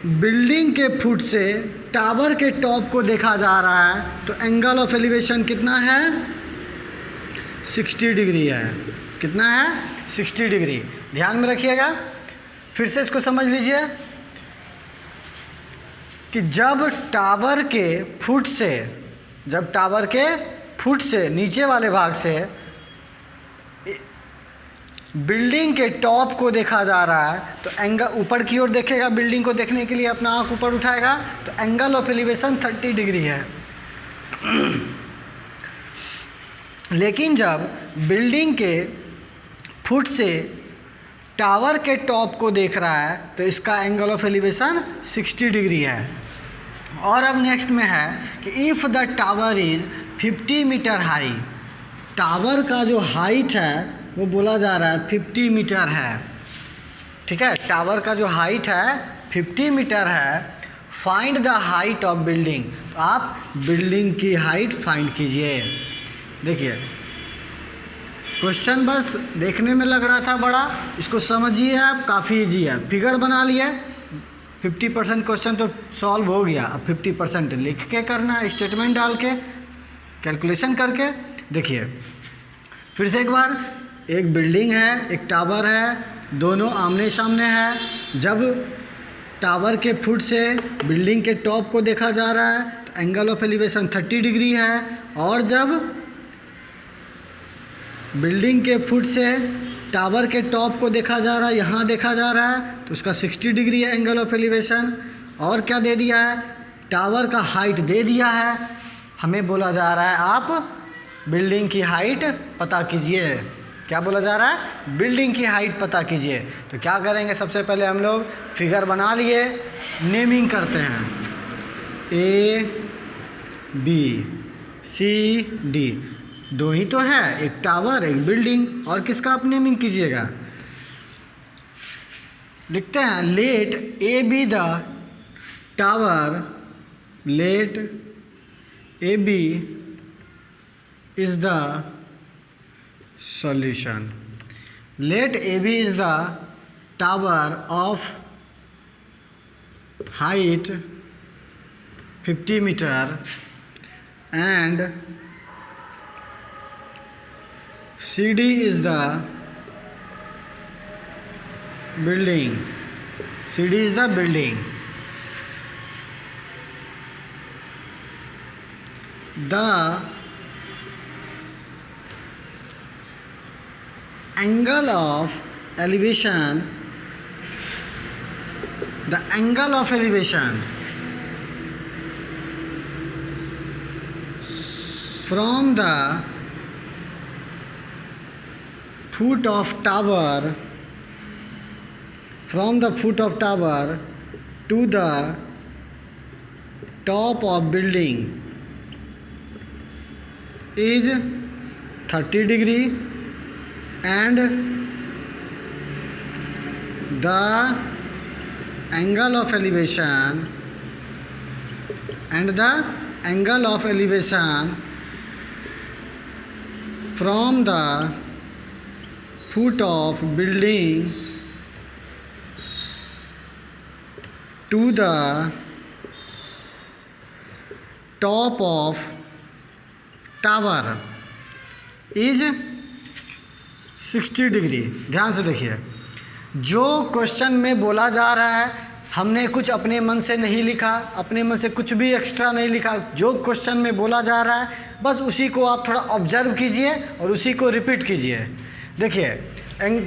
बिल्डिंग के फुट से टावर के टॉप को देखा जा रहा है तो एंगल ऑफ एलिवेशन कितना है, 60 डिग्री है। कितना है, 60 डिग्री। ध्यान में रखिएगा फिर से इसको समझ लीजिए कि जब टावर के फुट से नीचे वाले भाग से बिल्डिंग के टॉप को देखा जा रहा है तो एंगल ऊपर की ओर देखेगा। बिल्डिंग को देखने के लिए अपना आँख ऊपर उठाएगा तो एंगल ऑफ एलिवेशन 30 डिग्री है। लेकिन जब बिल्डिंग के फुट से टावर के टॉप को देख रहा है तो इसका एंगल ऑफ एलिवेशन 60 डिग्री है। और अब नेक्स्ट में है कि if the tower is 50 metre high, tower का जो हाइट है वो बोला जा रहा है 50 मीटर है। ठीक है, टावर का जो हाइट है 50 मीटर है। Find the height of building, तो आप बिल्डिंग की हाइट फाइंड कीजिए। देखिए क्वेश्चन बस देखने में लग रहा था बड़ा, इसको समझिए आप, काफ़ी ईजी है। फिगर बना लिया, 50% क्वेश्चन तो सॉल्व हो गया। अब 50% लिख के करना है, स्टेटमेंट डाल के कैलकुलेशन करके। देखिए फिर से एक बार, एक बिल्डिंग है, एक टावर है, दोनों आमने सामने है। जब टावर के फुट से बिल्डिंग के टॉप को देखा जा रहा है तो एंगल ऑफ एलिवेशन 30 डिग्री है। और जब बिल्डिंग के फुट से टावर के टॉप को देखा जा रहा है, यहाँ देखा जा रहा है तो उसका 60 डिग्री है एंगल ऑफ एलिवेशन। और क्या दे दिया है, टावर का हाइट दे दिया है। हमें बोला जा रहा है आप बिल्डिंग की हाइट पता कीजिए। क्या बोला जा रहा है, बिल्डिंग की हाइट पता कीजिए। तो क्या करेंगे, सबसे पहले हम लोग फिगर बना लिए, नेमिंग करते हैं A B C D, दो ही तो है, एक टावर एक बिल्डिंग। और किसका आप नेमिंग कीजिएगा, लिखते हैं let A B the tower, let A B is the solution. Let AB is the tower of height 50 meter and CD is the building. CD is the building. The angle of elevation, the angle of elevation from the foot of tower, from the foot of tower to the top of building is 30 degree and the angle of elevation from the foot of building to the top of tower is 60 degree. ध्यान से देखिए, जो क्वेश्चन में बोला जा रहा है हमने कुछ अपने मन से नहीं लिखा, अपने मन से कुछ भी एक्स्ट्रा नहीं लिखा। जो क्वेश्चन में बोला जा रहा है बस उसी को आप थोड़ा ऑब्जर्व कीजिए और उसी को रिपीट कीजिए। देखिए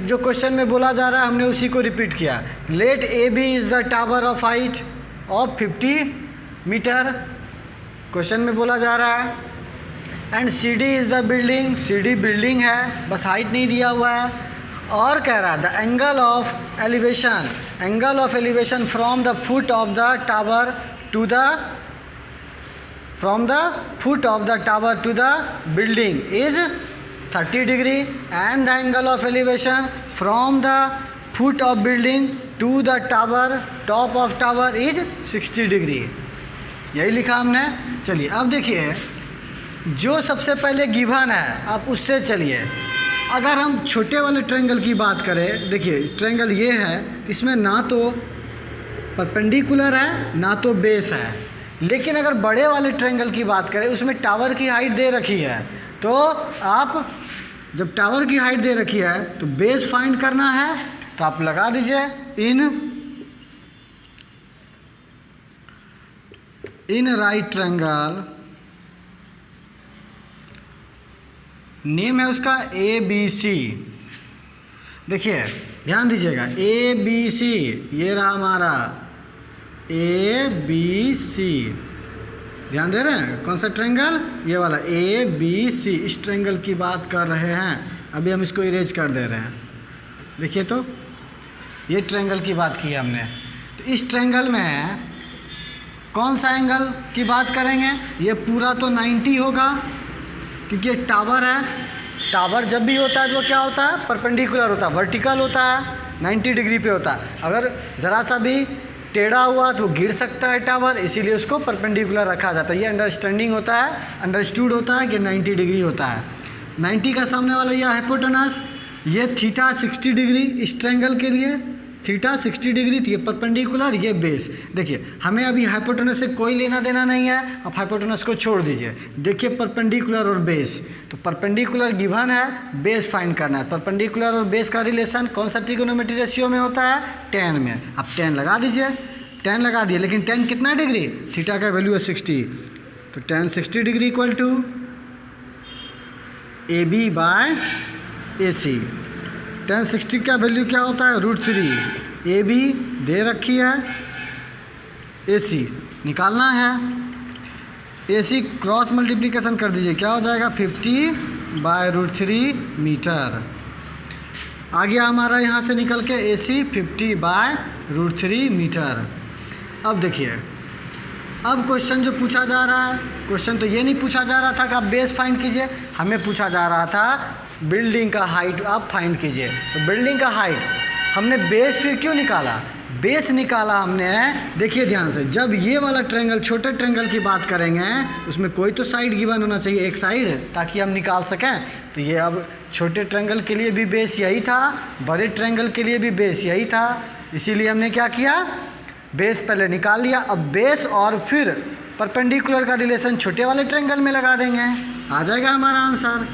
जो क्वेश्चन में बोला जा रहा है हमने उसी को रिपीट किया। Let A B is the tower of height of 50 metre, question में बोला जा रहा है। And C D is the building, C D building है, बस हाइट नहीं दिया हुआ है। और कह रहा है the angle of elevation, angle of elevation from the foot of the tower to the, from the foot of the tower to the building is 30 degree and the angle of elevation from the foot of building to the tower, top of tower is 60 degree. यही लिखा हमने। चलिए अब देखिए, जो सबसे पहले गिवन है आप उससे चलिए। अगर हम छोटे वाले ट्रायंगल की बात करें, देखिए ट्रायंगल ये है, इसमें ना तो परपेंडिकुलर है ना तो बेस है। लेकिन अगर बड़े वाले ट्रायंगल की बात करें उसमें टावर की हाइट दे रखी है, तो आप जब टावर की हाइट दे रखी है तो बेस फाइंड करना है तो आप लगा दीजिए इन राइट ट्रायंगल, नेम है उसका ABC। देखिए ध्यान दीजिएगा, ABC ये रहा हमारा ABC, ध्यान दे रहे हैं, कौन सा ट्रायंगल, ये वाला ABC। इस ट्रायंगल की बात कर रहे हैं, अभी हम इसको इरेज कर दे रहे हैं। देखिए तो ये ट्रायंगल की बात की हमने, तो इस ट्रायंगल में कौन सा एंगल की बात करेंगे, ये पूरा तो 90 होगा क्योंकि ये टावर है। टावर जब भी होता है तो वो क्या होता है, परपेंडिकुलर होता है, वर्टिकल होता है, 90 डिग्री पे होता है। अगर ज़रा सा भी टेढ़ा हुआ तो गिर सकता है टावर, इसीलिए उसको परपेंडिकुलर रखा जाता है। ये अंडरस्टैंडिंग होता है, अंडरस्टूड होता है कि 90 डिग्री होता है। 90 का सामने वाला यह हाइपोटेनस, ये थीटा 60 डिग्री इस ट्रायंगल के लिए, थीटा 60 डिग्री थी, ये परपेंडिकुलर, ये बेस। देखिए हमें अभी हाइपोटेनस से कोई लेना देना नहीं है, अब हाइपोटेनस को छोड़ दीजिए। देखिए परपेंडिकुलर और बेस, तो परपेंडिकुलर गिवन है, बेस फाइंड करना है। परपेंडिकुलर और बेस का रिलेशन कौन सा ट्रिगोनोमेट्री रेशियो में होता है, 10 में। अब 10 लगा दीजिए, 10 लगा दिए, लेकिन 10 कितना डिग्री, थीटा का वैल्यू है 60, तो 10 60 degree equal to AB by AC। 10 60 का वैल्यू क्या होता है, √3। AB दे रखी है, AC निकालना है। AC क्रॉस मल्टीप्लिकेशन कर दीजिए, क्या हो जाएगा, 50 बाय √3 मीटर। आ गया हमारा यहाँ से निकल के AC 50 बाय √3 मीटर। अब देखिए, अब क्वेश्चन जो पूछा जा रहा है, क्वेश्चन तो ये नहीं पूछा जा रहा था कि आप बेस फाइंड कीजिए, हमें पूछा जा रहा था बिल्डिंग का हाइट आप फाइंड कीजिए। तो बिल्डिंग का हाइट हमने बेस फिर क्यों निकाला, बेस निकाला हमने, देखिए ध्यान से, जब ये वाला ट्रायंगल, छोटे ट्रायंगल की बात करेंगे, उसमें कोई तो साइड गिवन होना चाहिए, एक साइड, ताकि हम निकाल सकें। तो ये अब छोटे ट्रायंगल के लिए भी बेस यही था, बड़े ट्रायंगल के लिए भी बेस यही था, इसीलिए हमने क्या किया, बेस पहले निकाल लिया। अब बेस और फिर परपेंडिकुलर का रिलेशन छोटे वाले ट्रायंगल में लगा देंगे, आ जाएगा हमारा आंसर।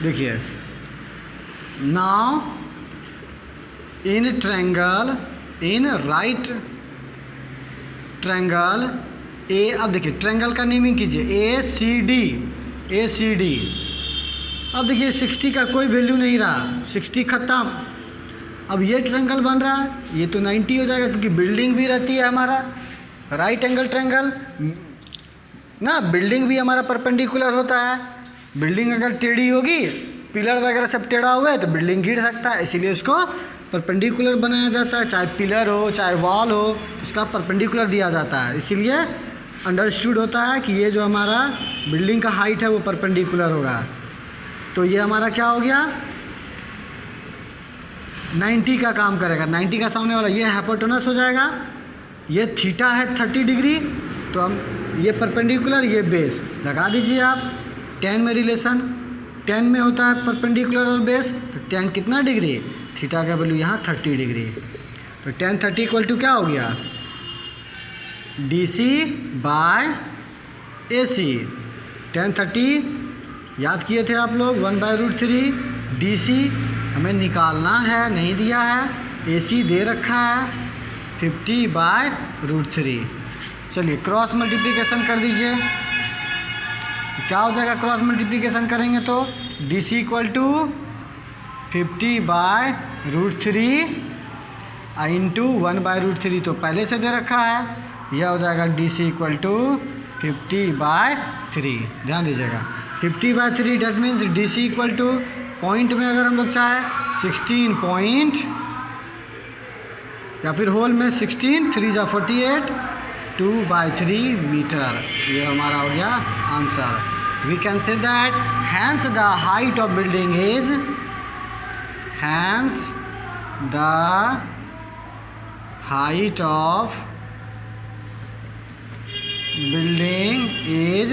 देखिए now in triangle, in right triangle ए, अब देखिए ट्रायंगल का नेमिंग कीजिए ACD। अब देखिए 60 का कोई वैल्यू नहीं रहा, 60 ख़त्म। अब ये ट्रायंगल बन रहा है, ये तो 90 हो जाएगा क्योंकि बिल्डिंग भी रहती है हमारा राइट एंगल ट्रायंगल ना, बिल्डिंग भी हमारा परपेंडिकुलर होता है। बिल्डिंग अगर टेढ़ी होगी, पिलर वगैरह सब टेढ़ा हुआ है तो बिल्डिंग गिर सकता है, इसीलिए उसको परपेंडिकुलर बनाया जाता है। चाहे पिलर हो चाहे वॉल हो, उसका परपेंडिकुलर दिया जाता है, इसीलिए अंडरस्टूड होता है कि ये जो हमारा बिल्डिंग का हाइट है वो परपेंडिकुलर होगा। तो ये हमारा क्या हो गया, 90 का काम करेगा। 90 का सामने वाला ये हाइपोटेनस हो जाएगा, ये थीटा है 30 डिग्री, तो हम ये परपेंडिकुलर, ये बेस लगा दीजिए आप। 10 में रिलेशन, 10 में होता है परपेंडिकुलर और बेस, तो 10 कितना डिग्री, थीटा का वैल्यू यहाँ 30 डिग्री, तो 10 30 इक्वल टू क्या हो गया, DC बाय AC। 10 30 याद किए थे आप लोग, 1/√3। DC हमें निकालना है, नहीं दिया है, AC दे रखा है 50 बाय √3। चलिए क्रॉस मल्टीप्लिकेशन कर दीजिए, क्या हो जाएगा, क्रॉस मल्टीप्लिकेशन करेंगे तो DC equal to 50 by √3 into 1/√3, तो पहले से दे रखा है, यह हो जाएगा DC इक्वल टू 50 बाय 3। ध्यान दीजिएगा 50 by 3 that means DC equal to, point में अगर हम लोग चाहे 16 पॉइंट, या फिर होल में 16, 3 × 48, 2/3 मीटर। ये हमारा हो गया answer. We can say that hence the height of building is, hence the height of building is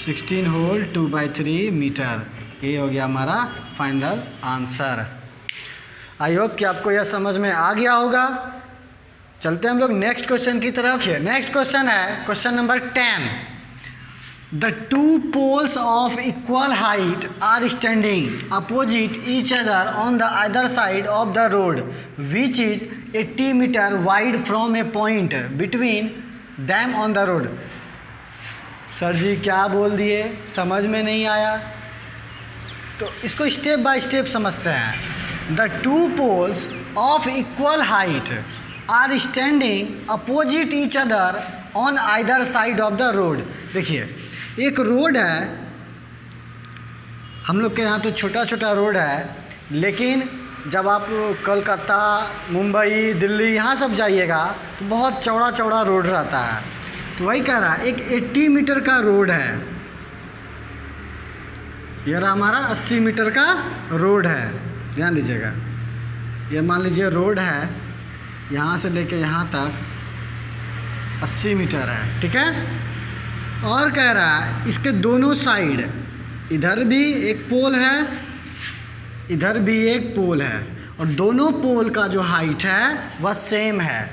16 whole 2/3 metre. ये हो गया हमारा फाइनल आंसर। आई होप कि आपको यह समझ में आ गया होगा। चलते हैं हम लोग नेक्स्ट क्वेश्चन की तरफ। नेक्स्ट क्वेश्चन है question number 10। The two poles of equal height are standing opposite each other on the either side of the road, which is 80 meter wide from a point between them on the road. Sir ji क्या बोल दिए, समझ में नहीं आया? तो इसको स्टेप बाय स्टेप समझते हैं. The two poles of equal height are standing opposite each other on either side of the road. देखिए एक रोड है, हम लोग के यहाँ तो छोटा छोटा रोड है, लेकिन जब आप कोलकाता, मुंबई, दिल्ली यहाँ सब जाइएगा तो बहुत चौड़ा चौड़ा रोड रहता है. तो वही कह रहा है एक 80 मीटर का रोड है, ये रहा हमारा 80 मीटर का रोड है. ध्यान दीजिएगा, ये मान लीजिए रोड है, यहाँ से लेके यहाँ तक 80 मीटर है, ठीक है. और कह रहा है इसके दोनों साइड, इधर भी एक पोल है, इधर भी एक पोल है, और दोनों पोल का जो हाइट है वह सेम है.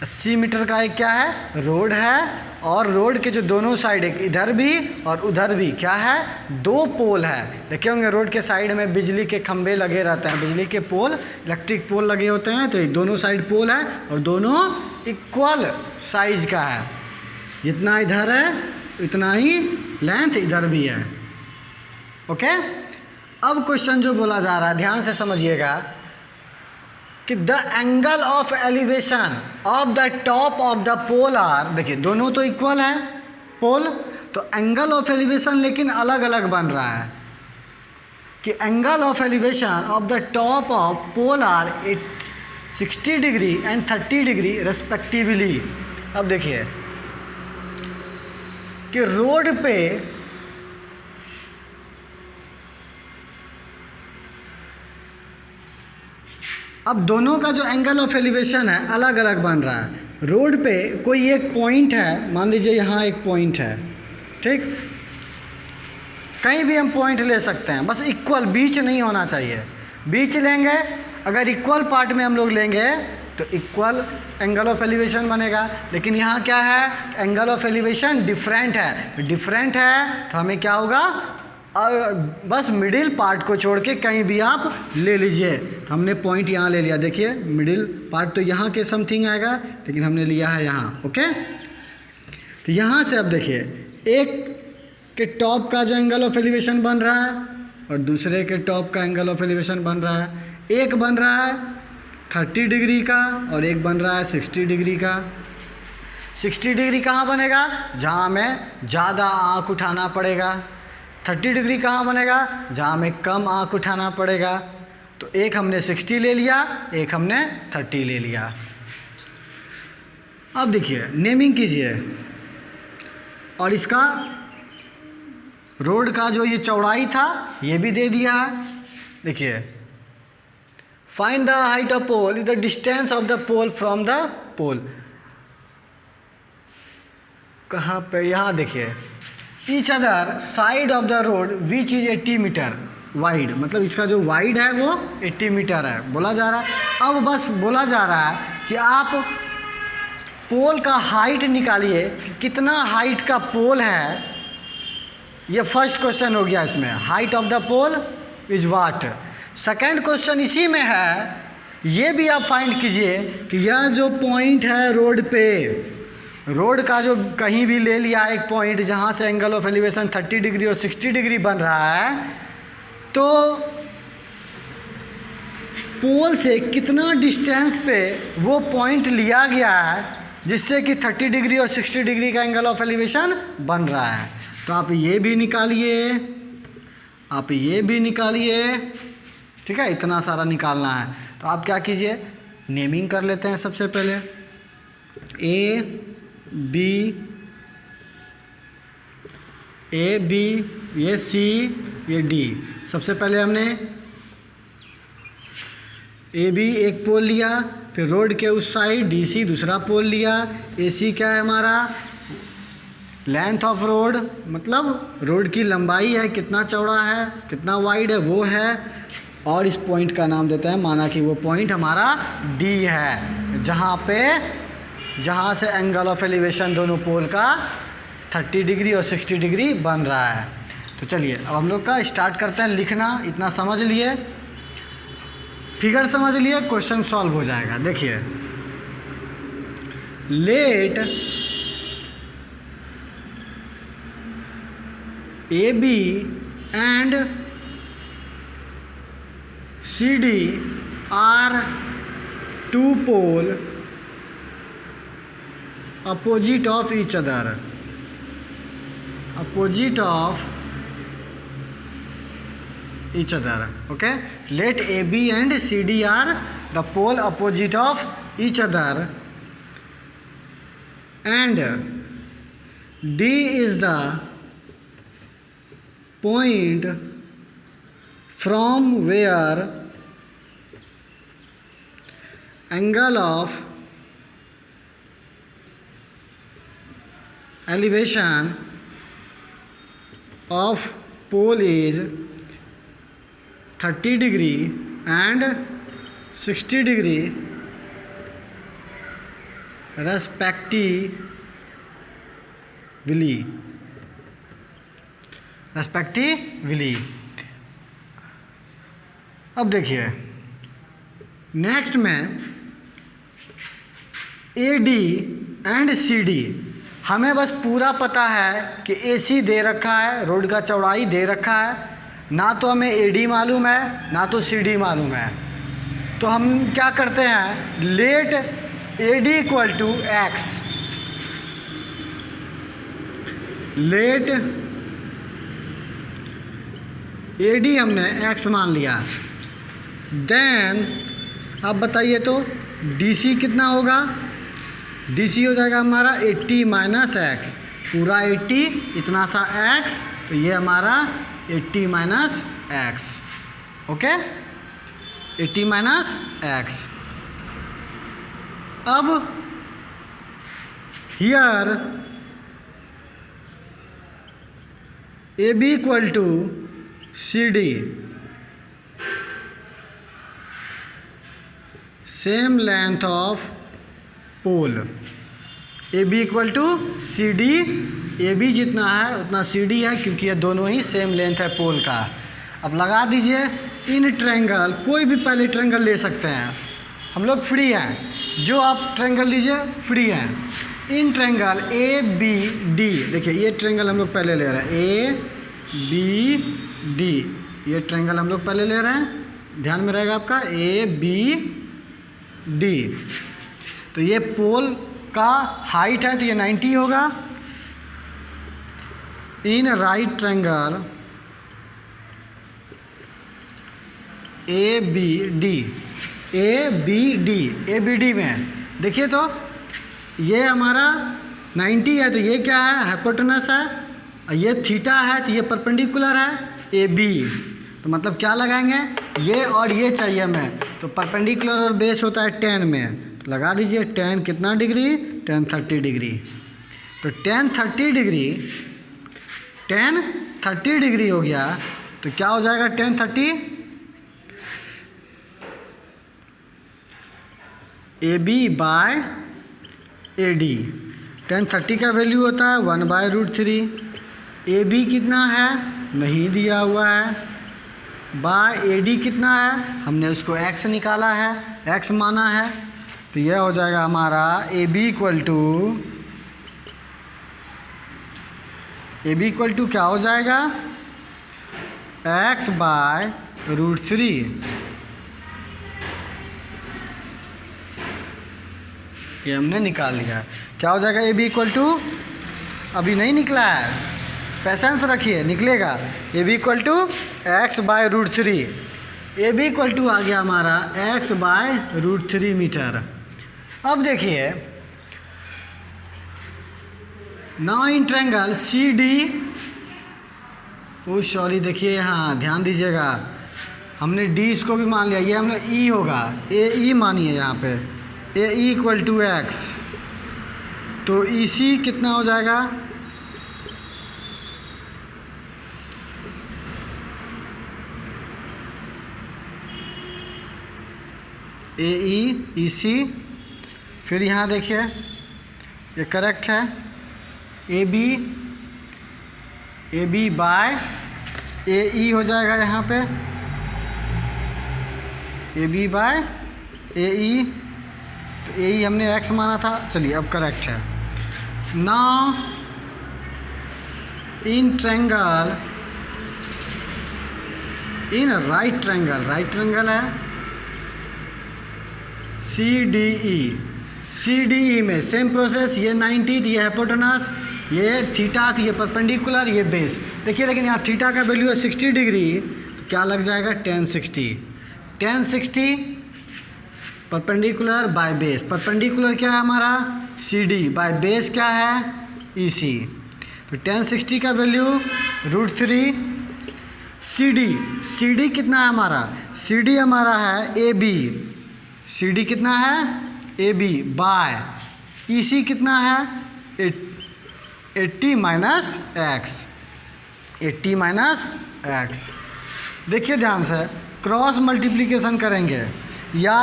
80 मीटर का एक क्या है, रोड है, और रोड के जो दोनों साइड, एक इधर भी और उधर भी क्या है, दो पोल है. देखे होंगे रोड के साइड में बिजली के खंभे लगे रहते हैं, बिजली के पोल, इलेक्ट्रिक पोल लगे होते हैं. तो ये दोनों साइड पोल है और दोनों इक्वल साइज का है. जितना इधर है इतना ही लेंथ इधर भी है. ओके. अब क्वेश्चन जो बोला जा रहा है ध्यान से समझिएगा कि the angle of elevation of the top of the pole are, देखिए दोनों तो इक्वल है पोल, तो एंगल ऑफ एलिवेशन लेकिन अलग अलग बन रहा है कि angle of elevation of the top of pole are 60 degree and 30 degree respectively. अब देखिए कि रोड पे अब दोनों का जो एंगल ऑफ एलिवेशन है अलग अलग बन रहा है. रोड पे कोई एक पॉइंट है, मान लीजिए यहाँ एक पॉइंट है, ठीक, कहीं भी हम पॉइंट ले सकते हैं, बस इक्वल, बीच नहीं होना चाहिए. बीच लेंगे, अगर इक्वल पार्ट में हम लोग लेंगे तो इक्वल एंगल ऑफ एलिवेशन बनेगा. लेकिन यहाँ क्या है, एंगल ऑफ एलिवेशन डिफरेंट है. डिफरेंट है तो हमें क्या होगा, बस मिडिल पार्ट को छोड़ के कहीं भी आप ले लीजिए. तो हमने पॉइंट यहाँ ले लिया, देखिए मिडिल पार्ट तो यहाँ के समथिंग आएगा, लेकिन हमने लिया है यहाँ. ओके. तो यहाँ से अब देखिए एक के टॉप का जो एंगल ऑफ एलिवेशन बन रहा है और दूसरे के टॉप का एंगल ऑफ एलिवेशन बन रहा है. एक बन रहा है 30 डिग्री का और एक बन रहा है 60 डिग्री का. 60 डिग्री कहाँ बनेगा, जहाँ हमें ज़्यादा आँख उठाना पड़ेगा. 30 डिग्री कहाँ बनेगा, जहाँ हमें कम आँख उठाना पड़ेगा. तो एक हमने 60 ले लिया, एक हमने 30 ले लिया. अब देखिए नेमिंग कीजिए, और इसका रोड का जो ये चौड़ाई था ये भी दे दिया है. देखिए find the height of pole is the distance of the pole from the pole. कहाँ पे, यहाँ देखिए each other side of the road which is 80 metre wide, मतलब इसका जो वाइड है वो 80 मीटर है बोला जा रहा है. अब बस बोला जा रहा है कि आप पोल का हाइट निकालिए, कितना हाइट का पोल है. ये फर्स्ट क्वेश्चन हो गया, इसमें height of the pole is what. Second question इसी में है, ये भी आप फाइंड कीजिए कि यह जो पॉइंट है रोड पे, रोड का जो कहीं भी ले लिया एक पॉइंट जहाँ से एंगल ऑफ एलिवेशन 30 डिग्री और 60 डिग्री बन रहा है, तो पोल से कितना डिस्टेंस पे वो पॉइंट लिया गया है जिससे कि 30 डिग्री और 60 डिग्री का एंगल ऑफ एलिवेशन बन रहा है. तो आप ये भी निकालिए, आप ये भी निकालिए, ठीक है, इतना सारा निकालना है. तो आप क्या कीजिए, नेमिंग कर लेते हैं. सबसे पहले ए बी ये सी ये डी. सबसे पहले हमने ए बी एक पोल लिया, फिर रोड के उस साइड डी सी दूसरा पोल लिया. ए सी क्या है हमारा, लेंथ ऑफ रोड, मतलब रोड की लंबाई है, कितना चौड़ा है कितना वाइड है वो है. और इस पॉइंट का नाम देते हैं, माना कि वो पॉइंट हमारा डी है, जहाँ से एंगल ऑफ एलिवेशन दोनों पोल का 30 डिग्री और 60 डिग्री बन रहा है। तो चलिए अब हम लोग का स्टार्ट करते हैं लिखना। इतना समझ लिए, फिगर समझ लिए, क्वेश्चन सॉल्व हो जाएगा। देखिए, let A B and C D are two pole opposite of each other, opposite of each other. Okay, let AB and CD are the pole opposite of each other and D is the point from where angle of elevation of pole is 30 degree and 60 degree respectively। अब देखिए नेक्स्ट में AD एंड CD, हमें बस पूरा पता है कि AC दे रखा है, रोड का चौड़ाई दे रखा है, ना तो हमें AD मालूम है ना तो CD मालूम है। तो हम क्या करते हैं, let AD equal to X, let AD हमने X मान लिया। देन अब बताइए तो DC कितना होगा, DC हो जाएगा हमारा 80 माइनस एक्स, पूरा 80 इतना सा x, तो ये हमारा 80 minus X. Okay, 80 minus X. अब here AB equal to CD, same length of pole, AB equal to CD, AB जितना है उतना CD है क्योंकि ये दोनों ही सेम लेंथ है पोल का। अब लगा दीजिए इन ट्रायंगल, कोई भी पहले ट्रायंगल ले सकते हैं, हम लोग फ्री हैं, जो आप ट्रायंगल लीजिए फ्री हैं। इन ट्रायंगल ABD, देखिए ये ट्रायंगल हम लोग पहले ले रहे हैं, ABD, ये ट्रायंगल हम लोग पहले ले रहे हैं, ध्यान में रहेगा आपका ABD। तो ये पोल का हाइट है तो ये 90 होगा। इन राइट ट्रायंगल ABD में देखिए तो ये हमारा 90 है, तो ये क्या है, हाइपोटेनस है, और ये थीटा है तो ये परपेंडिकुलर है AB। तो मतलब क्या लगाएंगे, ये और ये चाहिए हमें, तो परपेंडिकुलर और बेस होता है 10 में, तो लगा दीजिए 10 कितना डिग्री, 10 30 डिग्री। तो 10 30 डिग्री हो गया, तो क्या हो जाएगा 10 30, AB बाय AD। 10 30 का वैल्यू होता है 1/√3। AB कितना है नहीं दिया हुआ है, बाय AD कितना है हमने उसको x निकाला है, x माना है, तो यह हो जाएगा हमारा AB इक्वल टू क्या हो जाएगा, x/√3। ये हमने निकाल लिया। क्या हो जाएगा AB इक्वल टू, अभी नहीं निकला है, पेशेंस रखिए, निकलेगा। AB equal to x/√3, AB equal to आ गया हमारा x/√3 मीटर। अब देखिए now in triangle CD, sorry देखिए हाँ ध्यान दीजिएगा, हमने D इसको भी मान लिया, ये हमने E होगा, AE मानिए यहाँ पे, AE इक्वल टू x, तो EC कितना हो जाएगा, AE EC, फिर यहाँ देखिए ये करेक्ट है, AB ए बी बाय ए ई हो जाएगा यहाँ पे, ए बी बाय ए ई, तो ए ई हमने एक्स माना था, चलिए अब करेक्ट है। Now in triangle, in right triangle है C D E, C D E में सेम प्रोसेस, ये 90, ये हाइपोटेनस, ये थीटा, ये परपेंडिकुलर, ये बेस। देखिए लेकिन यहाँ थीटा का वैल्यू है 60 डिग्री, तो क्या लग जाएगा 1060, 1060 परपेंडिकुलर बाय बेस। परपेंडिकुलर क्या है हमारा सी डी, बाय बेस क्या है ई सी, तो 1060 का वैल्यू √3 सी डी कितना है हमारा, सी डी हमारा है ए बी, सी डी कितना है ए बी बाय ई सी कितना है 80 माइनस एक्स, 80 माइनस एक्स। देखिए ध्यान से, क्रॉस मल्टीप्लिकेशन करेंगे या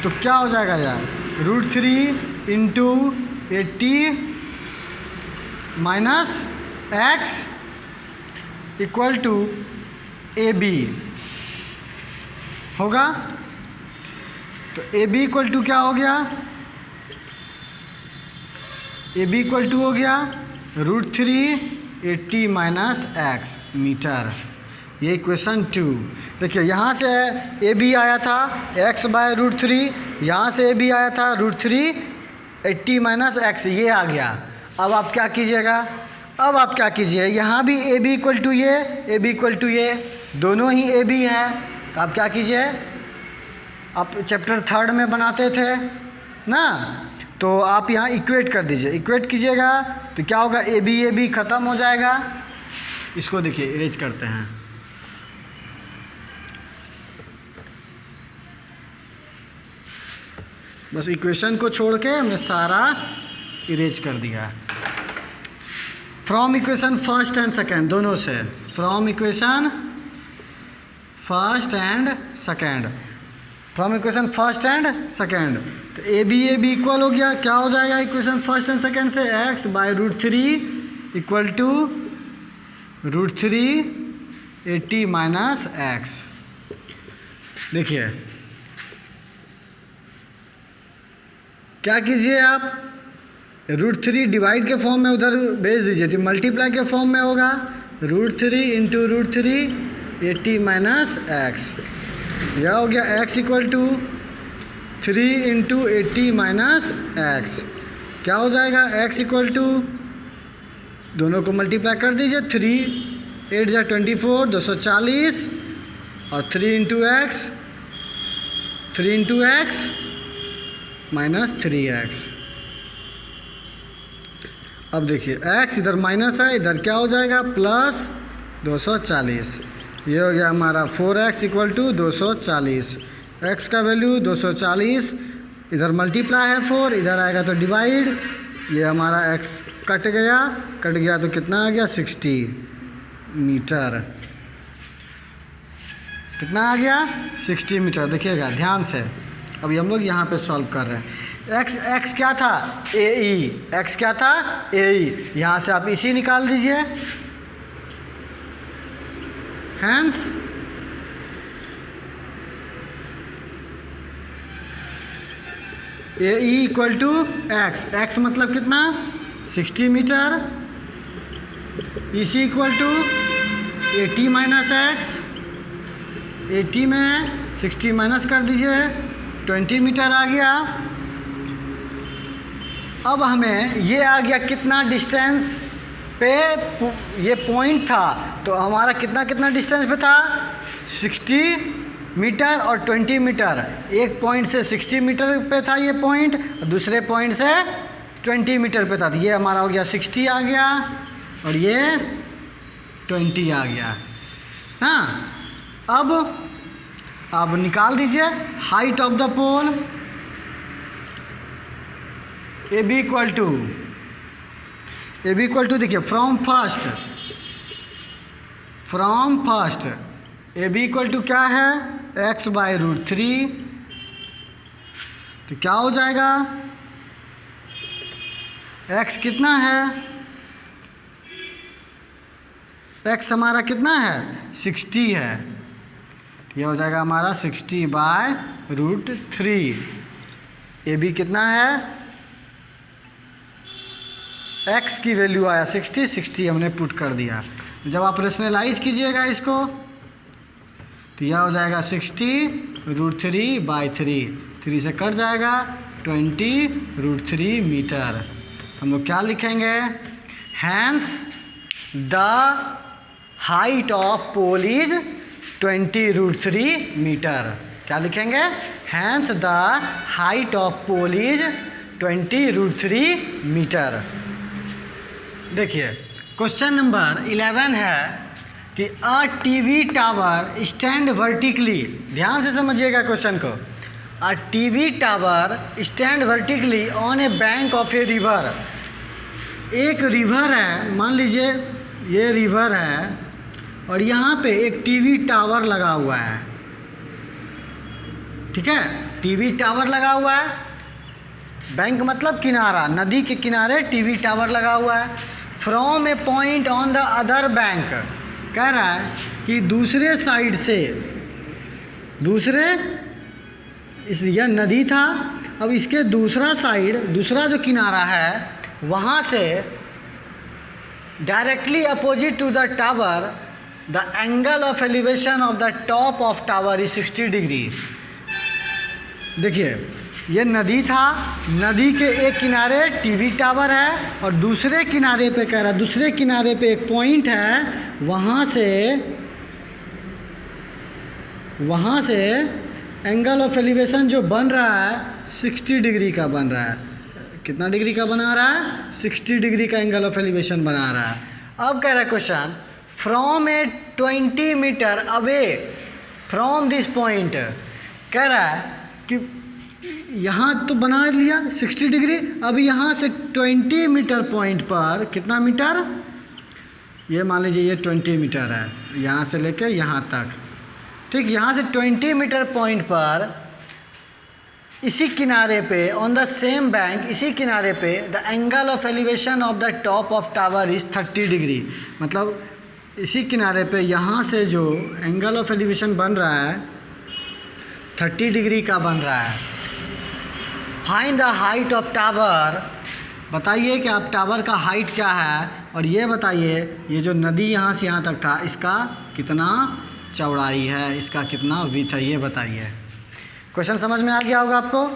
तो क्या हो जाएगा यार, √3 into 80 minus x equal to A B होगा। तो ए बी इक्वल टू क्या हो गया, ए बी इक्वल टू हो गया √3 80 माइनस एक्स मीटर। ये इक्वेशन 2। देखिए यहाँ से ए बी आया था x बाय √3, यहाँ से ए बी आया था √3 80 माइनस एक्स, ये आ गया। अब आप क्या कीजिएगा, अब आप क्या कीजिए, यहाँ भी ए बी इक्वल टू ये, ए बी इक्वल टू ये, दोनों ही ए बी है, तो आप क्या कीजिए, आप चैप्टर 3 में बनाते थे ना, तो आप यहाँ इक्वेट कर दीजिए, इक्वेट कीजिएगा तो क्या होगा, ए बी ख़त्म हो जाएगा। इसको देखिए इरेज करते हैं, बस इक्वेशन को छोड़ के हमने सारा इरेज कर दिया। From equation first and second दोनों से, from equation first and second, from equation first and second, तो ए बी इक्वल हो गया, क्या हो जाएगा इक्वेशन फर्स्ट एंड सेकेंड से, x by √3 equal to √3 80 minus x. देखिए क्या कीजिए आप, √3 डिवाइड के फॉर्म में उधर भेज दीजिए, तो मल्टीप्लाई के फॉर्म में होगा √3 इंटू √3 80 माइनस एक्स। यह हो गया x equal to 3 into 80 minus x. क्या हो जाएगा, x इक्वल टू, दोनों को मल्टीप्लाई कर दीजिए, 3 8 जा 24 240 और 3 into x, 3 into x minus 3x। अब देखिए x इधर माइनस है, इधर क्या हो जाएगा प्लस 240, ये हो गया हमारा 4x इक्वल टू 240। x का वैल्यू 240, इधर मल्टीप्लाई है 4, इधर आएगा तो डिवाइड, ये हमारा x कट गया तो कितना आ गया 60 मीटर, कितना आ गया 60 मीटर। देखिएगा ध्यान से, अभी हम लोग यहाँ पे सॉल्व कर रहे हैं। x क्या था ए ई, x क्या था ए ई, यहाँ से आप इसी निकाल दीजिए, hence A E equal to x मतलब कितना 60 metre, E C equal to 80 minus x, 80 में 60 माइनस कर दीजिए 20 मीटर आ गया। अब हमें ये आ गया कितना डिस्टेंस पे ये पॉइंट था, तो हमारा कितना डिस्टेंस पे था 60 मीटर और 20 मीटर। एक पॉइंट से 60 मीटर पे था ये पॉइंट, और दूसरे पॉइंट से 20 मीटर पे था, तो ये हमारा हो गया 60 आ गया और ये 20 आ गया। हाँ, अब निकाल दीजिए height of the pole, A B equal to देखिए from first A B equal to क्या है x बाय √3, तो क्या हो जाएगा x कितना है एक्स हमारा कितना है 60 है, यह हो जाएगा हमारा 60/√3। ए बी कितना है, एक्स की वैल्यू आया 60 हमने पुट कर दिया। जब आप रेशनलाइज कीजिएगा इसको तो यह हो जाएगा 60√3/3, 3 से कट जाएगा 20√3 मीटर। हम लोग क्या लिखेंगे, hence the height of pole is 20√3 metre. क्या लिखेंगे, hence the height of pole is 20√3 metre. देखिए क्वेश्चन नंबर 11 है कि a TV tower stand vertically, ध्यान से समझिएगा क्वेश्चन को। A TV tower stand vertically on a bank of a river. एक रिवर है, मान लीजिए ये रिवर है और यहाँ पे एक टीवी टावर लगा हुआ है, ठीक है, टीवी टावर लगा हुआ है। बैंक मतलब किनारा, नदी के किनारे टीवी टावर लगा हुआ है। From a point on the other bank, कह रहा है कि दूसरे साइड से, यह नदी था, अब इसके दूसरा साइड, दूसरा जो किनारा है वहाँ से directly opposite to the tower the angle of elevation of the top of tower is 60 degree. देखिए ये नदी था, नदी के एक किनारे टीवी टावर है और दूसरे किनारे पे कह रहा है, दूसरे किनारे पे एक पॉइंट है, वहाँ से एंगल ऑफ एलिवेशन जो बन रहा है 60 डिग्री का बन रहा है। कितना डिग्री का बना रहा है, 60 डिग्री का एंगल ऑफ एलिवेशन बना रहा है। अब कह रहा है question, from a 20 metre away from this point, कह रहा है कि यहाँ तो बना लिया 60 डिग्री, अब यहाँ से 20 मीटर पॉइंट पर, कितना मीटर, ये मान लीजिए ये 20 मीटर है, यहाँ से लेके यहाँ तक, ठीक, यहाँ से 20 मीटर पॉइंट पर इसी किनारे पे ऑन द सेम बैंक, इसी किनारे पे the angle of elevation of the top of tower is 30 degree. मतलब इसी किनारे पे यहाँ से जो एंगल ऑफ एलिवेशन बन रहा है 30 डिग्री का बन रहा है। Find the height of tower, बताइए कि आप टावर का हाइट क्या है, और ये बताइए ये जो नदी यहाँ से यहाँ तक था इसका कितना चौड़ाई है, इसका कितना विड्थ है, ये बताइए। क्वेश्चन समझ में आ गया होगा आपको।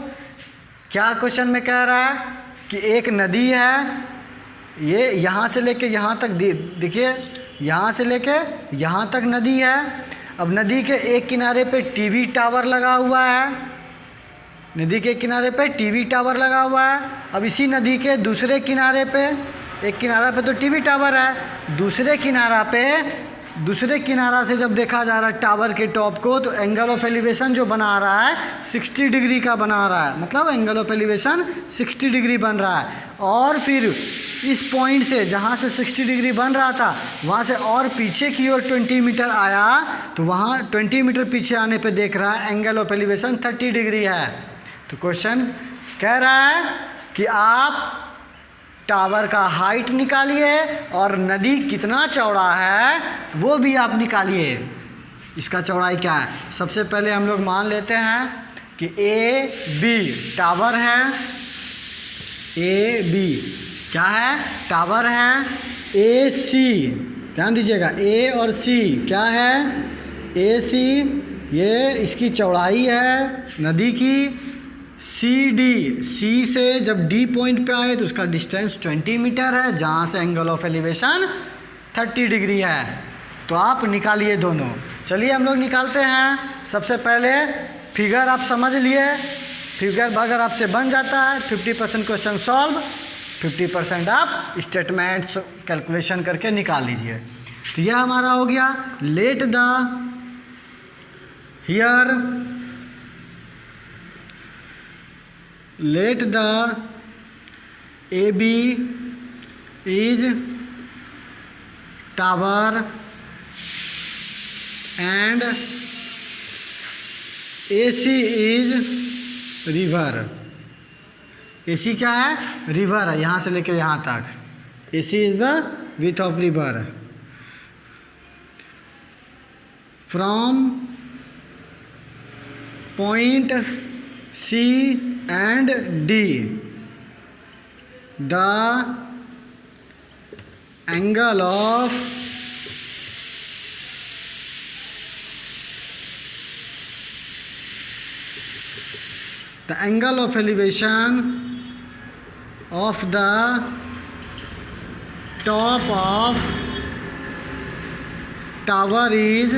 क्या क्वेश्चन में कह रहा है कि एक नदी है, ये यहाँ से लेके यहाँ तक, देखिए यहाँ से लेके यहाँ तक नदी है। अब नदी के एक किनारे पे टीवी टावर लगा हुआ है, नदी के किनारे पे टीवी टावर लगा हुआ है। अब इसी नदी के दूसरे किनारे पे, एक किनारा पे तो टीवी टावर है, दूसरे किनारा से जब देखा जा रहा है टावर के टॉप को, तो एंगल ऑफ एलिवेशन जो बना रहा है 60 डिग्री का बना रहा है, मतलब एंगल ऑफ एलिवेशन 60 डिग्री बन रहा है। और फिर इस पॉइंट से जहाँ से 60 डिग्री बन रहा था वहाँ से और पीछे की ओर 20 मीटर आया, तो वहाँ 20 मीटर पीछे आने पे देख रहा है एंगल ऑफ एलिवेशन 30 डिग्री है। तो क्वेश्चन कह रहा है कि आप टावर का हाइट निकालिए और नदी कितना चौड़ा है वो भी आप निकालिए। इसका चौड़ाई क्या है, सबसे पहले हम लोग मान लेते हैं कि ए बी टावर है, ए बी क्या है, टावर है। ए सी, ध्यान दीजिएगा, ए और सी क्या है, ए सी ये इसकी चौड़ाई है नदी की। सी डी, सी से जब डी पॉइंट पे आए तो उसका डिस्टेंस 20 मीटर है, जहाँ से एंगल ऑफ एलिवेशन 30 डिग्री है। तो आप निकालिए दोनों। चलिए हम लोग निकालते हैं। सबसे पहले फिगर आप समझ लिए, फिगर अगर आपसे बन जाता है 50% क्वेश्चन सॉल्व, 50% आप स्टेटमेंट कैलकुलेशन करके निकाल लीजिए। तो यह हमारा हो गया। Let the here let the AB is tower and AC is river। AC क्या है, रिवर है, यहाँ से लेकर यहाँ तक। AC is the width of river। From point C and D, the angle of elevation of the top of tower is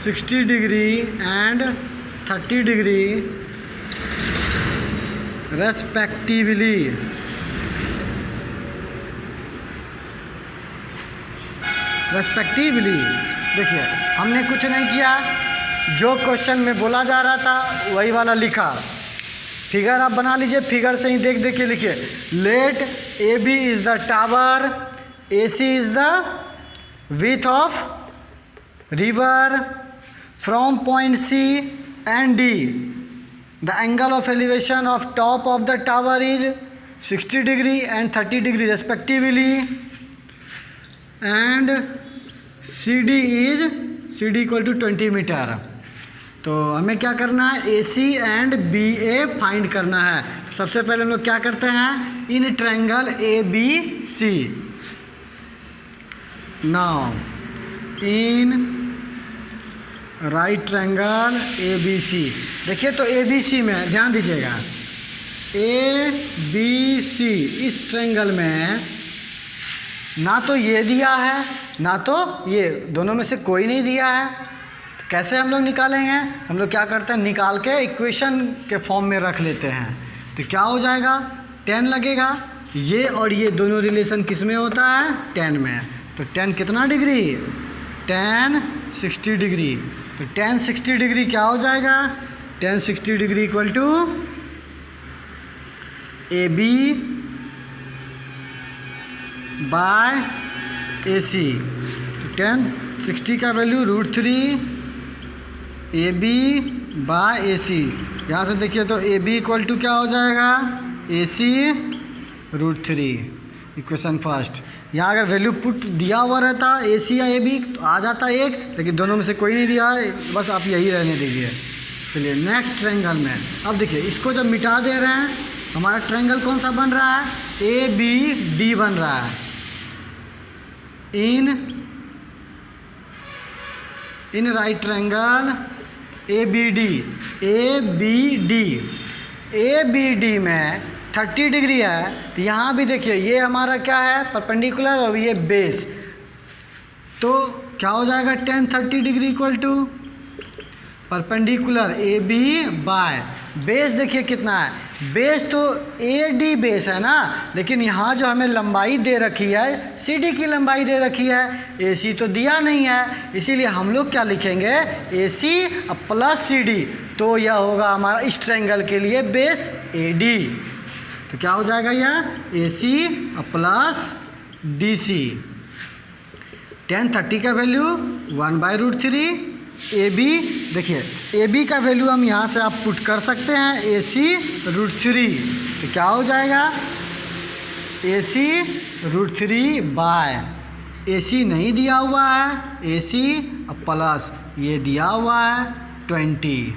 60 degree and 30 degree respectively. देखिए हमने कुछ नहीं किया, जो क्वेश्चन में बोला जा रहा था वही वाला लिखा। फिगर आप बना लीजिए, फिगर से ही देख देख के लिखिए। Let A B is the tower, A C is the width of river from point C and D. The angle of elevation of top of the tower is 60 degree and 30 degree respectively, and CD equal to 20 metre. तो हमें क्या करना है, AC एंड BA फाइंड करना है। सबसे पहले हम लोग क्या करते हैं, in triangle ABC। Now in right triangle ABC। देखिए तो ABC में ध्यान दीजिएगा, ABC इस ट्रायंगल में ना तो ये दिया है ना तो ये, दोनों में से कोई नहीं दिया है। तो कैसे हम लोग निकालेंगे, हम लोग क्या करते हैं, निकाल के इक्वेशन के फॉर्म में रख लेते हैं। तो क्या हो जाएगा, tan लगेगा। ये और ये दोनों रिलेशन किस में होता है, tan में। तो tan कितना डिग्री, tan 60 डिग्री। तो tan 60 डिग्री क्या हो जाएगा, tan 60 degree equal to AB by AC। तो tan 60 का वैल्यू √3 AB बाय AC। यहाँ से देखिए तो AB इक्वल टू क्या हो जाएगा, AC √3। Equation first. यहाँ अगर वैल्यू पुट दिया हुआ रहता AC या AB तो आ जाता एक, लेकिन दोनों में से कोई नहीं दिया है, बस आप यही रहने दीजिए। चलिए नेक्स्ट ट्रायंगल में अब देखिए, इसको जब मिटा दे रहे हैं हमारा ट्रायंगल कौन सा बन रहा है, ABD बन रहा है। इन राइट ट्रायंगल ABD में 30 डिग्री है। तो यहाँ भी देखिए ये हमारा क्या है, परपेंडिकुलर, और ये बेस। तो क्या हो जाएगा, tan 30 degree equal to perpendicular AB by base. देखिए कितना है, बेस तो AD बेस है ना, लेकिन यहाँ जो हमें लंबाई दे रखी है CD की लंबाई दे रखी है, AC तो दिया नहीं है, इसीलिए हम लोग क्या लिखेंगे, AC प्लस CD। तो यह होगा हमारा इस ट्रायंगल के लिए बेस AD। तो क्या हो जाएगा, यह AC प्लस DC। tan 30 का वैल्यू 1/√3 AB। देखिए AB का वैल्यू हम यहाँ से आप पुट कर सकते हैं, AC √3। तो क्या हो जाएगा, AC √3 बाय AC नहीं दिया हुआ है, AC प्लस ये दिया हुआ है 20।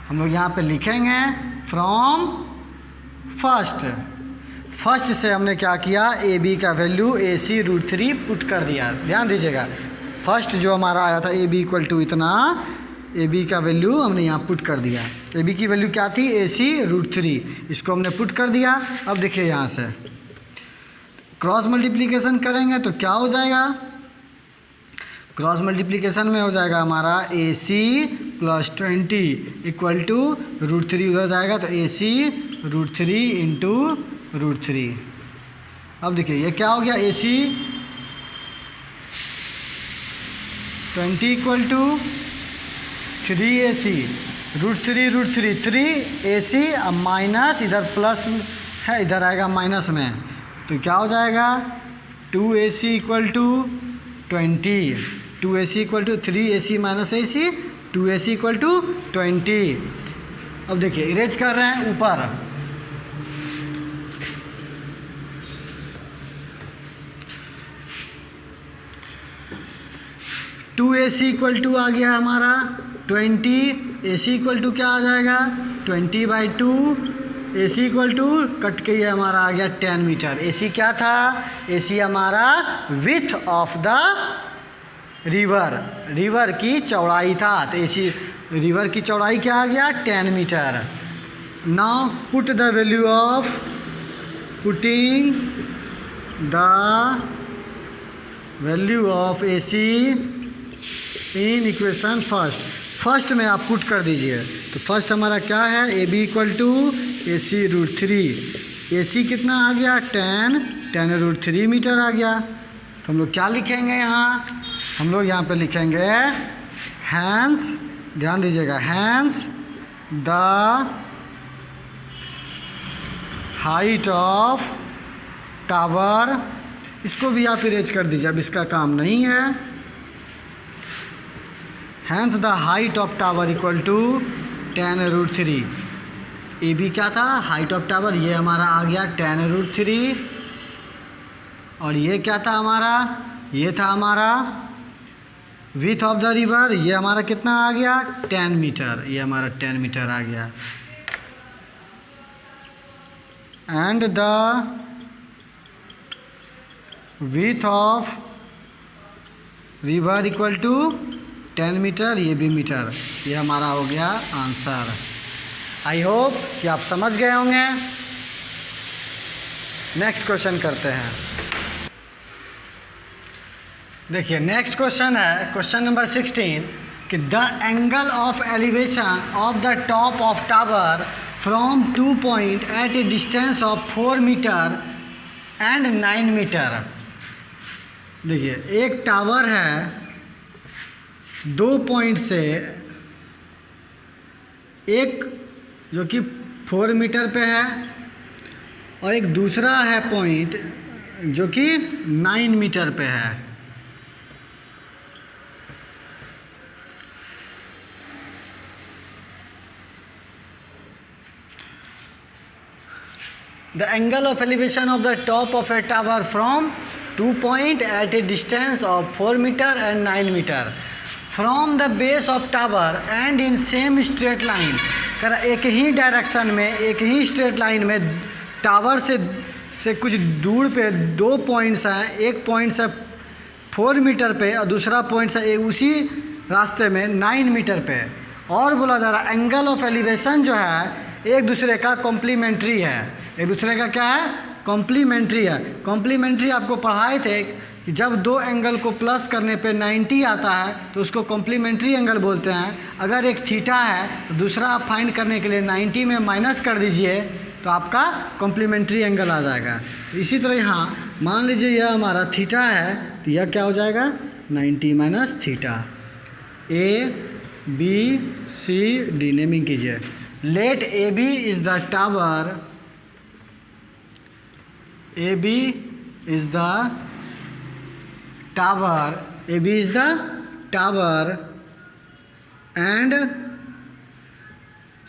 हम लोग यहाँ पे लिखेंगे फ्रॉम फर्स्ट से हमने क्या किया, AB का वैल्यू AC √3 पुट कर दिया। ध्यान दीजिएगा, फर्स्ट जो हमारा आया था AB इक्वल टू इतना, AB का वैल्यू हमने यहाँ पुट कर दिया। AB की वैल्यू क्या थी, AC √3, इसको हमने पुट कर दिया। अब देखिए यहाँ से क्रॉस मल्टीप्लिकेशन करेंगे तो क्या हो जाएगा, क्रॉस मल्टीप्लिकेशन में हो जाएगा हमारा AC प्लस 20 इक्वल टू √3 उधर जाएगा, तो AC √3 इंटू √3। अब देखिए ये क्या हो गया, AC 20 equal to 3AC √3 3AC, अब माइनस इधर प्लस है, इधर आएगा माइनस में, तो क्या हो जाएगा 2AC equal to 20, 2AC equal to 3AC minus AC, 2AC equal to 20। अब देखिए इरेज कर रहे हैं ऊपर, 2AC इक्वल टू आ गया हमारा 20, AC इक्वल टू क्या आ जाएगा 20/2, AC इक्वल टू कट के ये हमारा आ गया 10 मीटर। AC क्या था, AC हमारा width of the river, river की चौड़ाई था, तो AC रिवर की चौड़ाई क्या आ गया 10 metre. Now put the value of, putting the value of AC in equation first में आप पुट कर दीजिए। तो फर्स्ट हमारा क्या है, AB equal to AC√3, AC कितना आ गया 10√3 मीटर आ गया। तो हम लोग क्या लिखेंगे यहाँ, हम लोग यहाँ पे लिखेंगे हैंस, ध्यान दीजिएगा, hence the height of tower, इसको भी आप इरेज कर दीजिए, अब इसका काम नहीं है। Hence the height of tower equal to 10√3, A B क्या था हाइट ऑफ टावर, ये हमारा आ गया 10√3, और ये क्या था हमारा, ये था हमारा विथ ऑफ द रिवर, ये हमारा कितना आ गया 10 मीटर, ये हमारा 10 मीटर आ गया। And the width of river equal to 10 metre, ये भी मीटर, ये हमारा हो गया आंसर। आई होप कि आप समझ गए होंगे। नेक्स्ट क्वेश्चन करते हैं। देखिए नेक्स्ट क्वेश्चन है क्वेश्चन नंबर 16 कि the angle of elevation of the top of tower from 2 point at a distance of 4 metre and 9 metre. देखिए एक टावर है 2 पॉइंट से, एक जो कि 4 मीटर पे है और एक दूसरा है पॉइंट जो कि 9 मीटर पे है। The angle of elevation of the top of a tower from 2 point at a distance of 4 meter and 9 meter from the base of tower and in same straight line। कर एक ही डायरेक्शन में, एक ही स्ट्रेट लाइन में टावर से कुछ दूर पे 2 पॉइंट्स हैं, एक पॉइंट से 4 मीटर पे और दूसरा पॉइंट से उसी रास्ते में 9 मीटर पे। और बोला जा रहा एंगल ऑफ एलिवेशन जो है एक दूसरे का कॉम्प्लीमेंट्री है, एक दूसरे का क्या है कॉम्प्लीमेंट्री है। कॉम्प्लीमेंट्री आपको पढ़ाए थे कि जब 2 एंगल को प्लस करने पे 90 आता है तो उसको कॉम्प्लीमेंट्री एंगल बोलते हैं। अगर एक थीटा है तो दूसरा आप फाइंड करने के लिए 90 में माइनस कर दीजिए तो आपका कॉम्प्लीमेंट्री एंगल आ जाएगा। इसी तरह यहाँ मान लीजिए यह हमारा थीटा है तो यह क्या हो जाएगा 90 माइनस थीटा। ABCD नेमिंग कीजिए। Let AB is the tower, AB is the tower, AB is the tower and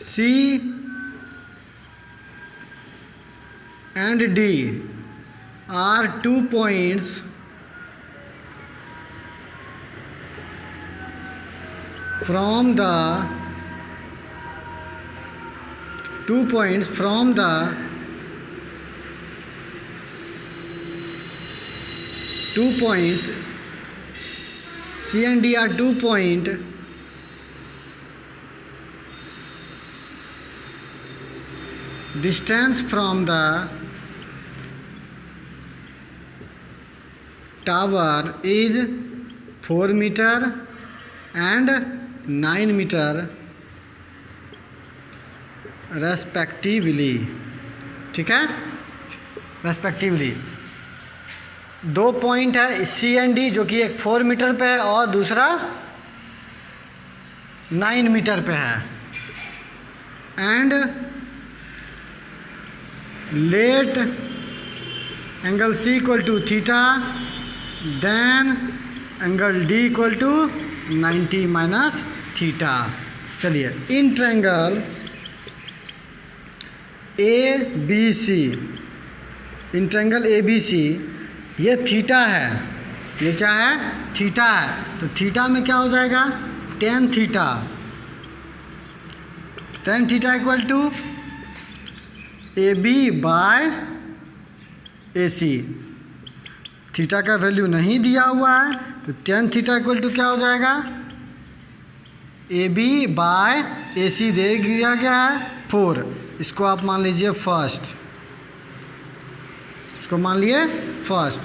C and D are 2 points from the 2 points from the 2 point, C and D are 2 point distance from the tower is 4 meter and 9 meter respectively। ठीक है, रेस्पेक्टिवली 2 पॉइंट है सी एंड डी जो कि एक 4 मीटर पे है और दूसरा 9 मीटर पे है। And let angle C equal to theta, then angle D equal to 90 minus theta. चलिए in triangle A B C, in triangle A B C ये थीटा है, ये क्या है, थीटा है। तो थीटा में क्या हो जाएगा, tan theta. Tan theta equal to A B by A C. Theta का वैल्यू नहीं दिया हुआ है, तो टेन थीटा इक्वल टू क्या हो जाएगा, ए बी बाय ए सी दे दिया गया है 4। इसको आप मान लीजिए फर्स्ट, इसको मान लिए फर्स्ट।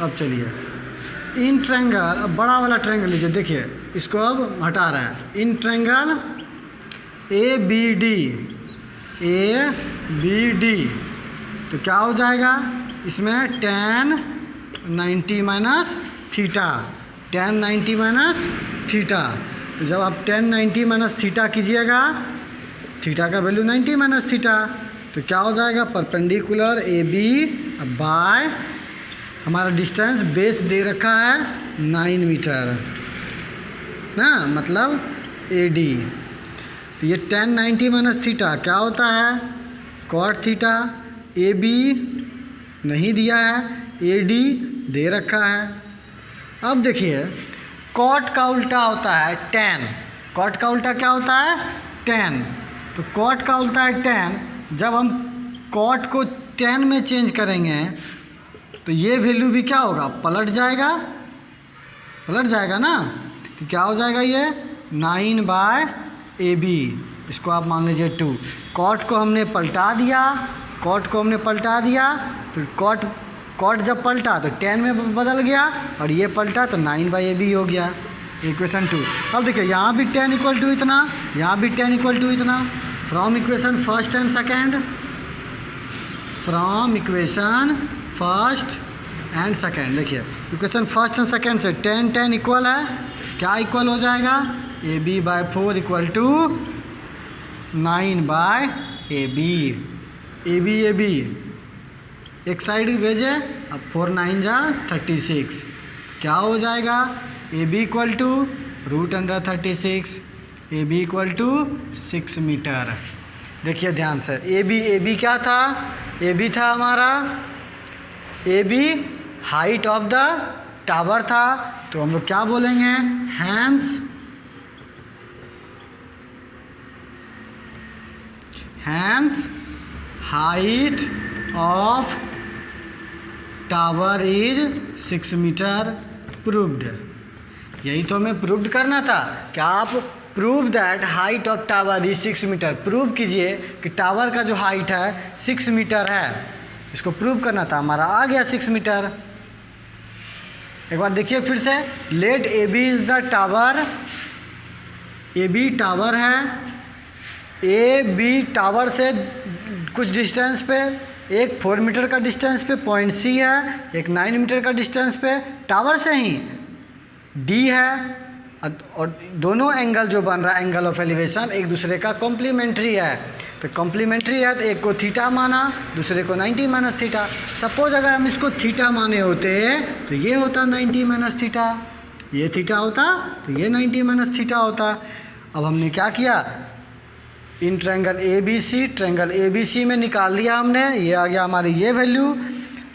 अब चलिए इन ट्रायंगल, अब बड़ा वाला ट्रायंगल लीजिए, देखिए इसको अब हटा रहे हैं। In triangle A B D, तो क्या हो जाएगा इसमें, tan 90 minus theta, tan 90 minus theta. तो जब आप टेन 90 माइनस थीटा कीजिएगा, थीटा का वैल्यू 90 माइनस थीटा, तो क्या हो जाएगा, परपेंडिकुलर ए बी बाय, हमारा डिस्टेंस बेस दे रखा है 9 मीटर ना, मतलब ए डी। तो ये टेन 90 माइनस थीटा क्या होता है, कॉट थीटा। ए बी नहीं दिया है, ए डी दे रखा है। अब देखिए कॉट का उल्टा होता है टेन। कॉट का उल्टा क्या होता है, टेन। तो कॉट का उल्टा है टेन। जब हम कॉट को टेन में चेंज करेंगे तो ये वैल्यू भी क्या होगा, पलट जाएगा ना। तो क्या हो जाएगा ये 9 बाय ए बी, इसको आप मान लीजिए 2। कॉट को हमने पलटा दिया, तो कॉट जब पलटा तो 10 में बदल गया, और ये पलटा तो 9 बाई ए बी हो गया, इक्वेशन 2। अब देखिए यहाँ भी 10 इक्वल टू इतना, यहाँ भी 10 इक्वल टू इतना। From equation first and second, देखिए इक्वेशन फर्स्ट एंड सेकेंड से 10 इक्वल है, क्या इक्वल हो जाएगा, A B by 4 equal to 9 by A B. एक साइड भेजे, अब 4 9 जा 36, क्या हो जाएगा, A B equal to √36, A B equal to 6 metre. देखिए ध्यान से, ए बी क्या था, ए बी था हमारा, ए B height of the tower था। तो हम लोग क्या बोलेंगे, hence height of tower is 6 metre proved. यही तो हमें प्रूव्ड करना था। क्या आप prove that height of tower is 6 metre, prove कीजिए कि टावर का जो हाइट है 6 मीटर है। इसको प्रूव करना था, हमारा आ गया 6 मीटर। एक बार देखिए फिर से, let A B is the tower, A B tower है, ए बी टावर से कुछ डिस्टेंस पे, एक 4 मीटर का डिस्टेंस पे पॉइंट सी है, एक 9 मीटर का डिस्टेंस पे टावर से ही डी है, और दोनों एंगल जो बन रहा है, एंगल ऑफ एलिवेशन, एक दूसरे का कॉम्प्लीमेंट्री है। तो कॉम्प्लीमेंट्री है तो एक को थीटा माना, दूसरे को 90 माइनस थीटा। सपोज अगर हम इसको थीटा माने होते तो ये होता 90 माइनस थीटा, ये थीटा होता तो ये 90 माइनस थीटा होता। अब हमने क्या किया, इन ट्रायंगल ए बी सी में निकाल लिया हमने, ये आ गया हमारी ये वैल्यू।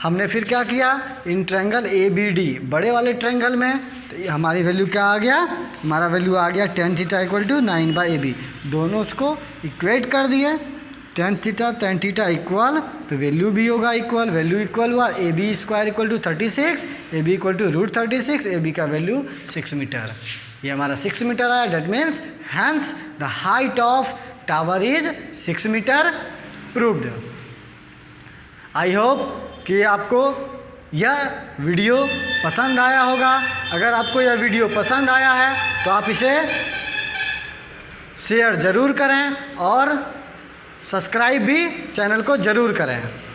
हमने फिर क्या किया, in triangle A B D, बड़े वाले ट्रायंगल में, तो हमारी वैल्यू क्या आ गया, हमारा वैल्यू आ गया tan theta equal to 9 by A B. दोनों उसको इक्वेट कर दिए, tan थीटा इक्वल, तो वैल्यू भी होगा इक्वल, वैल्यू इक्वल हुआ, A B square equal to 36, A B equal to √36, A B का वैल्यू 6 मीटर। ये हमारा 6 मीटर आया। That means hence the height of tower is 6 metre proved. I hope कि आपको यह वीडियो पसंद आया होगा। अगर आपको यह वीडियो पसंद आया है तो आप इसे शेयर ज़रूर करें और सब्सक्राइब भी चैनल को ज़रूर करें।